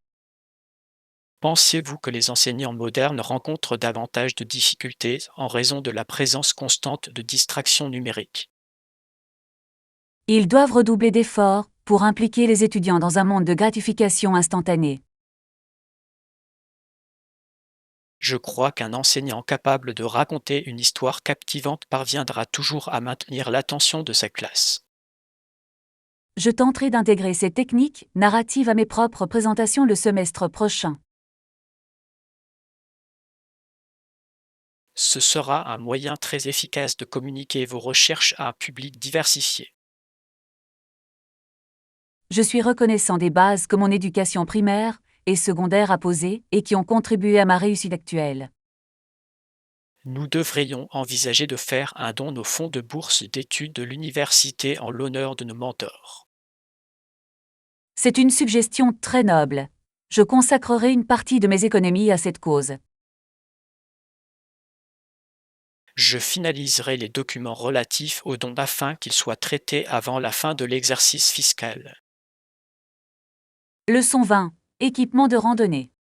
Pensez-vous que les enseignants modernes rencontrent davantage de difficultés en raison de la présence constante de distractions numériques? Ils doivent redoubler d'efforts pour impliquer les étudiants dans un monde de gratification instantanée. Je crois qu'un enseignant capable de raconter une histoire captivante parviendra toujours à maintenir l'attention de sa classe. Je tenterai d'intégrer ces techniques narratives à mes propres présentations le semestre prochain. Ce sera un moyen très efficace de communiquer vos recherches à un public diversifié. Je suis reconnaissant des bases que mon éducation primaire et secondaire a posées et qui ont contribué à ma réussite actuelle. Nous devrions envisager de faire un don aux fonds de bourse d'études de l'université en l'honneur de nos mentors. C'est une suggestion très noble. Je consacrerai une partie de mes économies à cette cause. Je finaliserai les documents relatifs aux dons afin qu'ils soient traités avant la fin de l'exercice fiscal. Leçon 20. Équipement de randonnée.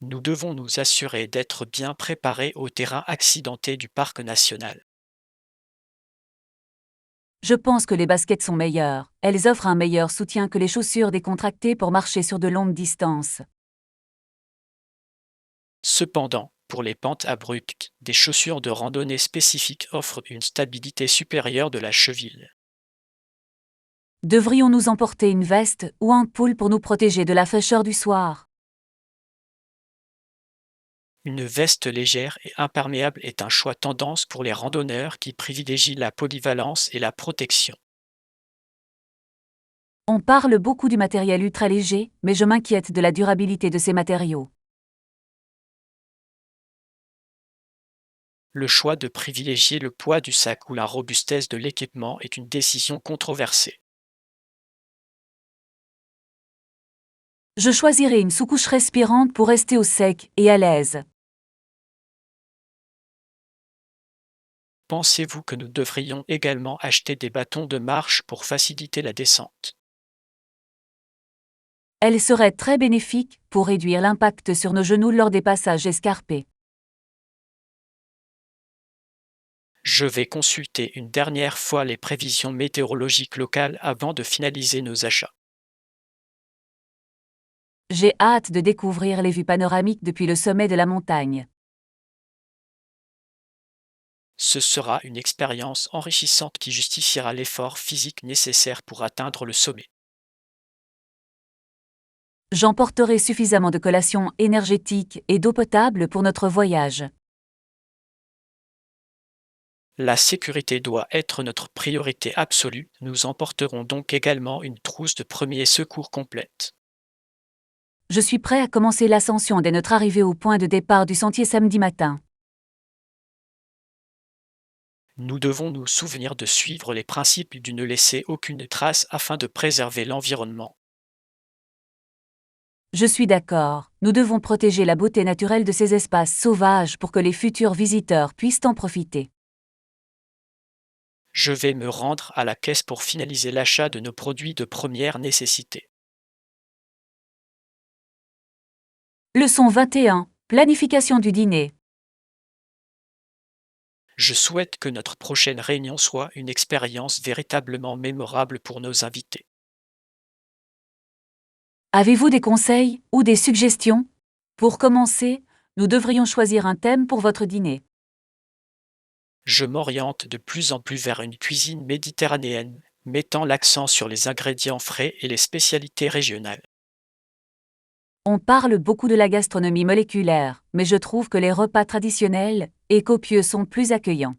Nous devons nous assurer d'être bien préparés au terrain accidenté du parc national. Je pense que les baskets sont meilleures. Elles offrent un meilleur soutien que les chaussures décontractées pour marcher sur de longues distances. Cependant, pour les pentes abruptes, des chaussures de randonnée spécifiques offrent une stabilité supérieure de la cheville. Devrions-nous emporter une veste ou un pull pour nous protéger de la fraîcheur du soir? Une veste légère et imperméable est un choix tendance pour les randonneurs qui privilégient la polyvalence et la protection. On parle beaucoup du matériel ultra léger, mais je m'inquiète de la durabilité de ces matériaux. Le choix de privilégier le poids du sac ou la robustesse de l'équipement est une décision controversée. Je choisirai une sous-couche respirante pour rester au sec et à l'aise. Pensez-vous que nous devrions également acheter des bâtons de marche pour faciliter la descente? Elle serait très bénéfique pour réduire l'impact sur nos genoux lors des passages escarpés. Je vais consulter une dernière fois les prévisions météorologiques locales avant de finaliser nos achats. J'ai hâte de découvrir les vues panoramiques depuis le sommet de la montagne. Ce sera une expérience enrichissante qui justifiera l'effort physique nécessaire pour atteindre le sommet. J'emporterai suffisamment de collations énergétiques et d'eau potable pour notre voyage. La sécurité doit être notre priorité absolue, nous emporterons donc également une trousse de premiers secours complète. Je suis prêt à commencer l'ascension dès notre arrivée au point de départ du sentier samedi matin. Nous devons nous souvenir de suivre les principes du ne laisser aucune trace afin de préserver l'environnement. Je suis d'accord, nous devons protéger la beauté naturelle de ces espaces sauvages pour que les futurs visiteurs puissent en profiter. Je vais me rendre à la caisse pour finaliser l'achat de nos produits de première nécessité. Leçon 21. Planification du dîner. Je souhaite que notre prochaine réunion soit une expérience véritablement mémorable pour nos invités. Avez-vous des conseils ou des suggestions? Pour commencer, nous devrions choisir un thème pour votre dîner. Je m'oriente de plus en plus vers une cuisine méditerranéenne, mettant l'accent sur les ingrédients frais et les spécialités régionales. On parle beaucoup de la gastronomie moléculaire, mais je trouve que les repas traditionnels et copieux sont plus accueillants.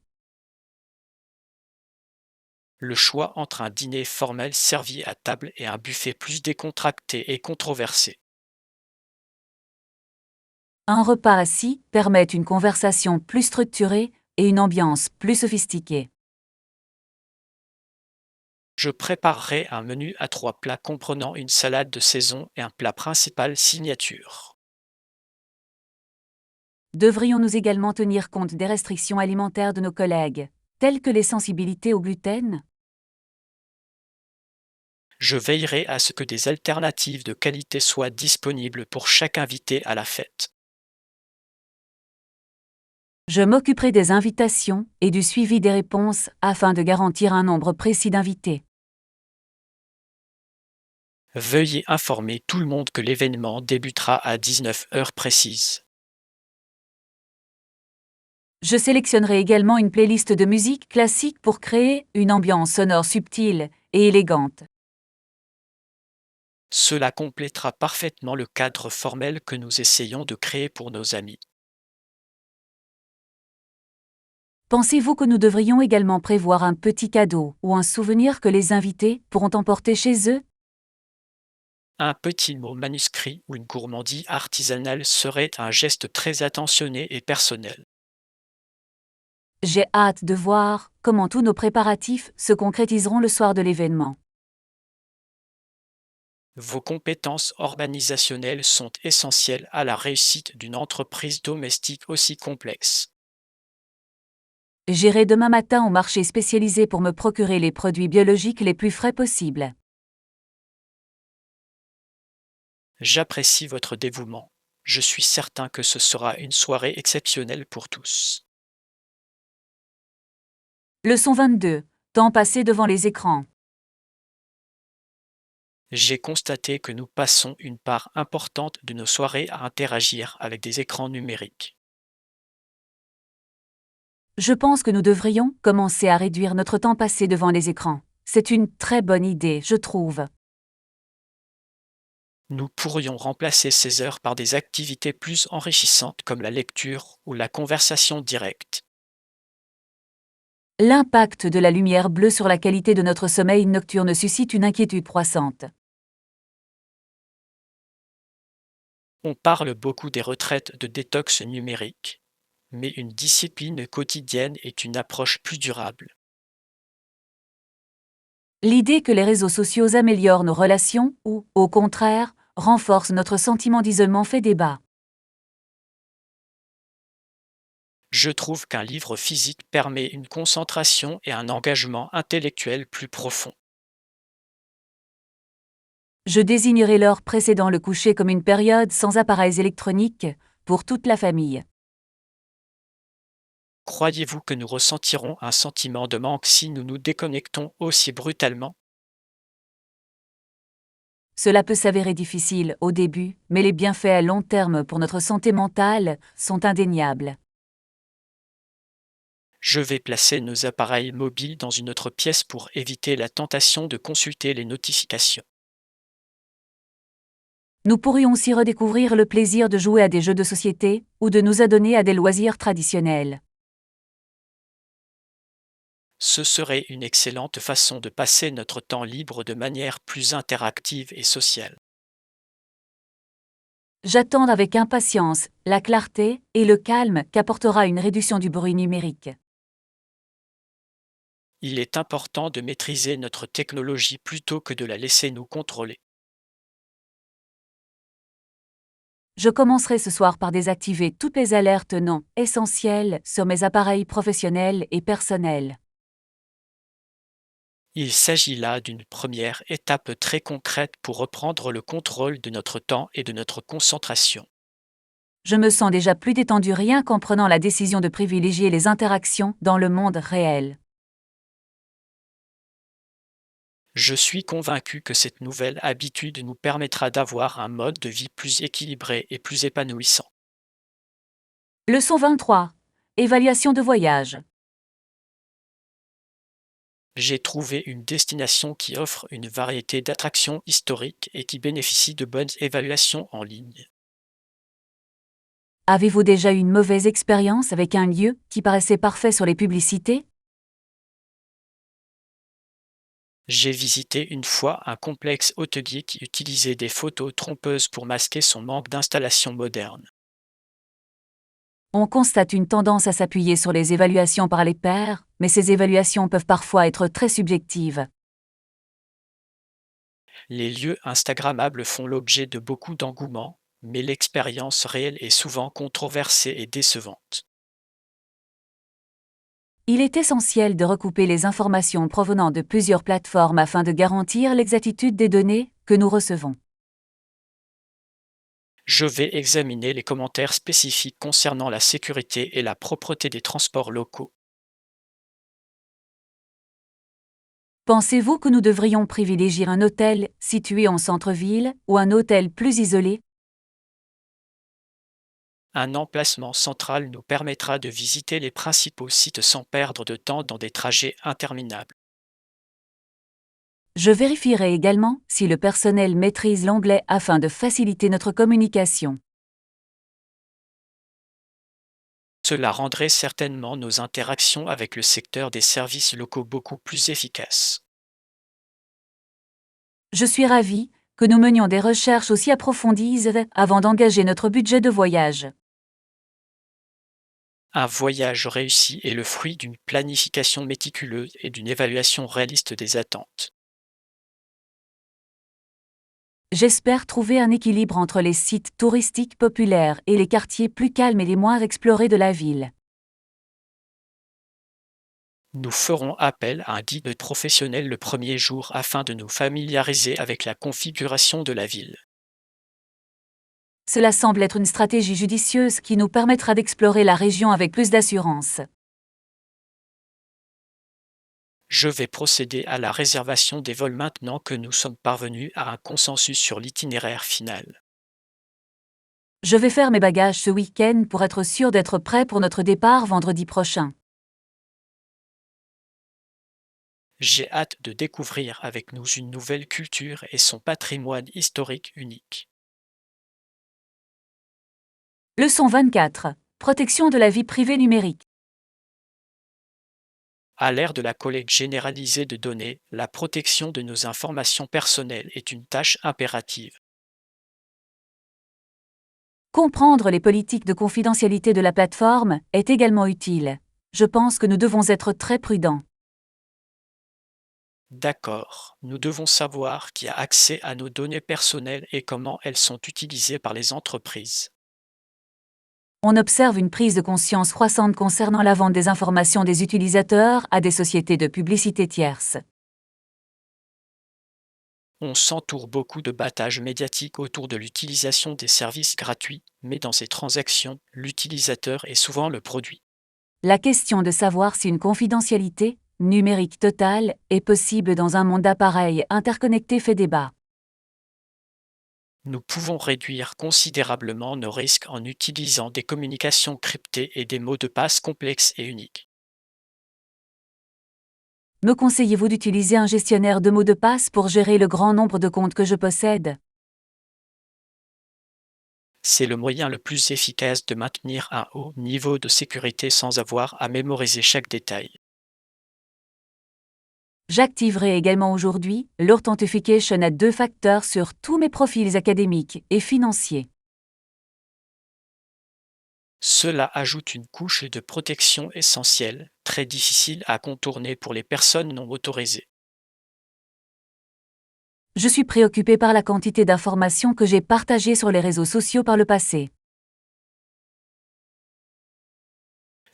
Le choix entre un dîner formel servi à table et un buffet plus décontracté est controversé. Un repas assis permet une conversation plus structurée et une ambiance plus sophistiquée. Je préparerai un menu à 3 plats comprenant une salade de saison et un plat principal signature. Devrions-nous également tenir compte des restrictions alimentaires de nos collègues, telles que les sensibilités au gluten? Je veillerai à ce que des alternatives de qualité soient disponibles pour chaque invité à la fête. Je m'occuperai des invitations et du suivi des réponses afin de garantir un nombre précis d'invités. Veuillez informer tout le monde que l'événement débutera à 19 heures précises. Je sélectionnerai également une playlist de musique classique pour créer une ambiance sonore subtile et élégante. Cela complétera parfaitement le cadre formel que nous essayons de créer pour nos amis. Pensez-vous que nous devrions également prévoir un petit cadeau ou un souvenir que les invités pourront emporter chez eux? Un petit mot manuscrit ou une gourmandise artisanale serait un geste très attentionné et personnel. J'ai hâte de voir comment tous nos préparatifs se concrétiseront le soir de l'événement. Vos compétences organisationnelles sont essentielles à la réussite d'une entreprise domestique aussi complexe. J'irai demain matin au marché spécialisé pour me procurer les produits biologiques les plus frais possibles. J'apprécie votre dévouement. Je suis certain que ce sera une soirée exceptionnelle pour tous. Leçon 22. Temps passé devant les écrans. J'ai constaté que nous passons une part importante de nos soirées à interagir avec des écrans numériques. Je pense que nous devrions commencer à réduire notre temps passé devant les écrans. C'est une très bonne idée, je trouve. Nous pourrions remplacer ces heures par des activités plus enrichissantes comme la lecture ou la conversation directe. L'impact de la lumière bleue sur la qualité de notre sommeil nocturne suscite une inquiétude croissante. On parle beaucoup des retraites de détox numérique, mais une discipline quotidienne est une approche plus durable. L'idée que les réseaux sociaux améliorent nos relations ou, au contraire, renforcent notre sentiment d'isolement fait débat. Je trouve qu'un livre physique permet une concentration et un engagement intellectuel plus profond. Je désignerai l'heure précédant le coucher comme une période sans appareils électroniques pour toute la famille. Croyez-vous que nous ressentirons un sentiment de manque si nous nous déconnectons aussi brutalement? Cela peut s'avérer difficile au début, mais les bienfaits à long terme pour notre santé mentale sont indéniables. Je vais placer nos appareils mobiles dans une autre pièce pour éviter la tentation de consulter les notifications. Nous pourrions aussi redécouvrir le plaisir de jouer à des jeux de société ou de nous adonner à des loisirs traditionnels. Ce serait une excellente façon de passer notre temps libre de manière plus interactive et sociale. J'attends avec impatience la clarté et le calme qu'apportera une réduction du bruit numérique. Il est important de maîtriser notre technologie plutôt que de la laisser nous contrôler. Je commencerai ce soir par désactiver toutes les alertes non essentielles sur mes appareils professionnels et personnels. Il s'agit là d'une première étape très concrète pour reprendre le contrôle de notre temps et de notre concentration. Je me sens déjà plus détendu rien qu'en prenant la décision de privilégier les interactions dans le monde réel. Je suis convaincu que cette nouvelle habitude nous permettra d'avoir un mode de vie plus équilibré et plus épanouissant. Leçon 23. Évaluation de voyage. J'ai trouvé une destination qui offre une variété d'attractions historiques et qui bénéficie de bonnes évaluations en ligne. Avez-vous déjà eu une mauvaise expérience avec un lieu qui paraissait parfait sur les publicités? J'ai visité une fois un complexe hôtelier qui utilisait des photos trompeuses pour masquer son manque d'installation moderne. On constate une tendance à s'appuyer sur les évaluations par les pairs, mais ces évaluations peuvent parfois être très subjectives. Les lieux instagrammables font l'objet de beaucoup d'engouement, mais l'expérience réelle est souvent controversée et décevante. Il est essentiel de recouper les informations provenant de plusieurs plateformes afin de garantir l'exactitude des données que nous recevons. Je vais examiner les commentaires spécifiques concernant la sécurité et la propreté des transports locaux. Pensez-vous que nous devrions privilégier un hôtel situé en centre-ville ou un hôtel plus isolé? Un emplacement central nous permettra de visiter les principaux sites sans perdre de temps dans des trajets interminables. Je vérifierai également si le personnel maîtrise l'anglais afin de faciliter notre communication. Cela rendrait certainement nos interactions avec le secteur des services locaux beaucoup plus efficaces. Je suis ravie que nous menions des recherches aussi approfondies avant d'engager notre budget de voyage. Un voyage réussi est le fruit d'une planification méticuleuse et d'une évaluation réaliste des attentes. J'espère trouver un équilibre entre les sites touristiques populaires et les quartiers plus calmes et les moins explorés de la ville. Nous ferons appel à un guide professionnel le premier jour afin de nous familiariser avec la configuration de la ville. Cela semble être une stratégie judicieuse qui nous permettra d'explorer la région avec plus d'assurance. Je vais procéder à la réservation des vols maintenant que nous sommes parvenus à un consensus sur l'itinéraire final. Je vais faire mes bagages ce week-end pour être sûr d'être prêt pour notre départ vendredi prochain. J'ai hâte de découvrir avec nous une nouvelle culture et son patrimoine historique unique. Leçon 24. Protection de la vie privée numérique. À l'ère de la collecte généralisée de données, la protection de nos informations personnelles est une tâche impérative. Comprendre les politiques de confidentialité de la plateforme est également utile. Je pense que nous devons être très prudents. D'accord, nous devons savoir qui a accès à nos données personnelles et comment elles sont utilisées par les entreprises. On observe une prise de conscience croissante concernant la vente des informations des utilisateurs à des sociétés de publicité tierces. On s'entoure beaucoup de battages médiatiques autour de l'utilisation des services gratuits, mais dans ces transactions, l'utilisateur est souvent le produit. La question de savoir si une confidentialité numérique totale est possible dans un monde d'appareils interconnectés fait débat. Nous pouvons réduire considérablement nos risques en utilisant des communications cryptées et des mots de passe complexes et uniques. Me conseillez-vous d'utiliser un gestionnaire de mots de passe pour gérer le grand nombre de comptes que je possède? C'est le moyen le plus efficace de maintenir un haut niveau de sécurité sans avoir à mémoriser chaque détail. J'activerai également aujourd'hui l'Authentification à 2 facteurs sur tous mes profils académiques et financiers. Cela ajoute une couche de protection essentielle, très difficile à contourner pour les personnes non autorisées. Je suis préoccupé par la quantité d'informations que j'ai partagées sur les réseaux sociaux par le passé.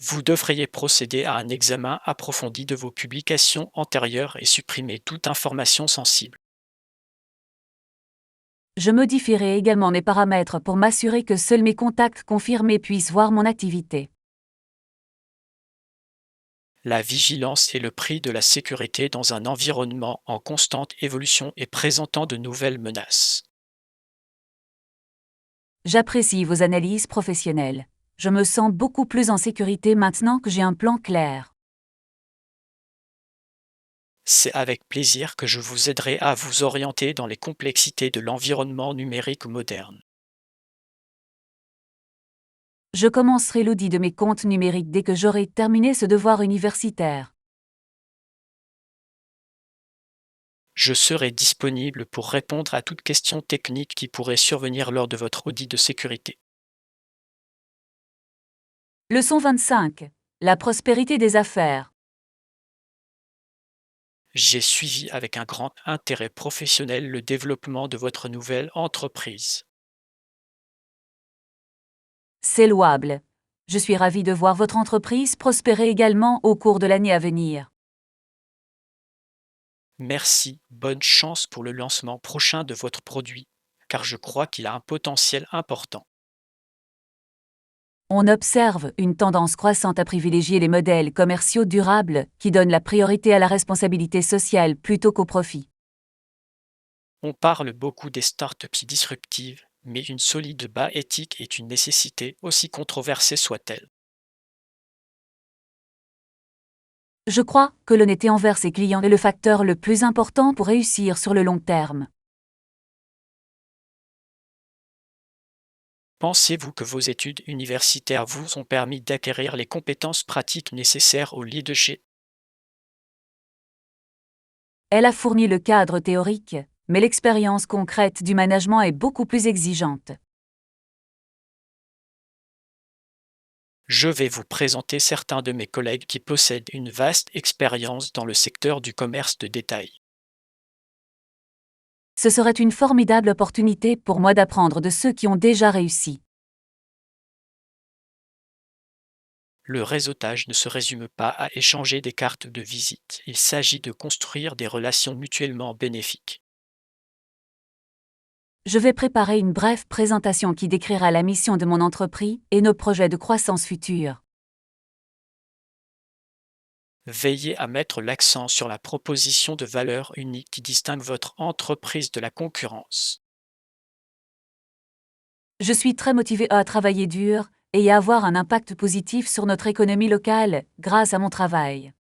Vous devriez procéder à un examen approfondi de vos publications antérieures et supprimer toute information sensible. Je modifierai également mes paramètres pour m'assurer que seuls mes contacts confirmés puissent voir mon activité. La vigilance est le prix de la sécurité dans un environnement en constante évolution et présentant de nouvelles menaces. J'apprécie vos analyses professionnelles. Je me sens beaucoup plus en sécurité maintenant que j'ai un plan clair. C'est avec plaisir que je vous aiderai à vous orienter dans les complexités de l'environnement numérique moderne. Je commencerai l'audit de mes comptes numériques dès que j'aurai terminé ce devoir universitaire. Je serai disponible pour répondre à toute question technique qui pourrait survenir lors de votre audit de sécurité. Leçon 25. La prospérité des affaires. J'ai suivi avec un grand intérêt professionnel le développement de votre nouvelle entreprise. C'est louable. Je suis ravi de voir votre entreprise prospérer également au cours de l'année à venir. Merci, bonne chance pour le lancement prochain de votre produit, car je crois qu'il a un potentiel important. On observe une tendance croissante à privilégier les modèles commerciaux durables qui donnent la priorité à la responsabilité sociale plutôt qu'au profit. On parle beaucoup des startups disruptives, mais une solide base éthique est une nécessité, aussi controversée soit-elle. Je crois que l'honnêteté envers ses clients est le facteur le plus important pour réussir sur le long terme. Pensez-vous que vos études universitaires vous ont permis d'acquérir les compétences pratiques nécessaires au leadership? Elle a fourni le cadre théorique, mais l'expérience concrète du management est beaucoup plus exigeante. Je vais vous présenter certains de mes collègues qui possèdent une vaste expérience dans le secteur du commerce de détail. Ce serait une formidable opportunité pour moi d'apprendre de ceux qui ont déjà réussi. Le réseautage ne se résume pas à échanger des cartes de visite, il s'agit de construire des relations mutuellement bénéfiques. Je vais préparer une brève présentation qui décrira la mission de mon entreprise et nos projets de croissance futurs. Veillez à mettre l'accent sur la proposition de valeur unique qui distingue votre entreprise de la concurrence. Je suis très motivé à travailler dur et à avoir un impact positif sur notre économie locale grâce à mon travail.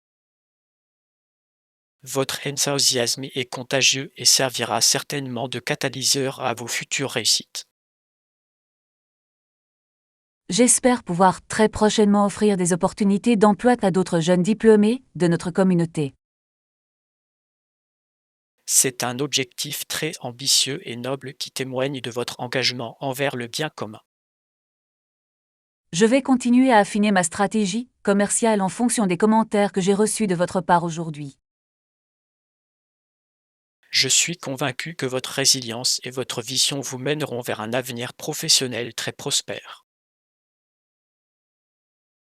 Votre enthousiasme est contagieux et servira certainement de catalyseur à vos futures réussites. J'espère pouvoir très prochainement offrir des opportunités d'emploi à d'autres jeunes diplômés de notre communauté. C'est un objectif très ambitieux et noble qui témoigne de votre engagement envers le bien commun. Je vais continuer à affiner ma stratégie commerciale en fonction des commentaires que j'ai reçus de votre part aujourd'hui. Je suis convaincu que votre résilience et votre vision vous mèneront vers un avenir professionnel très prospère.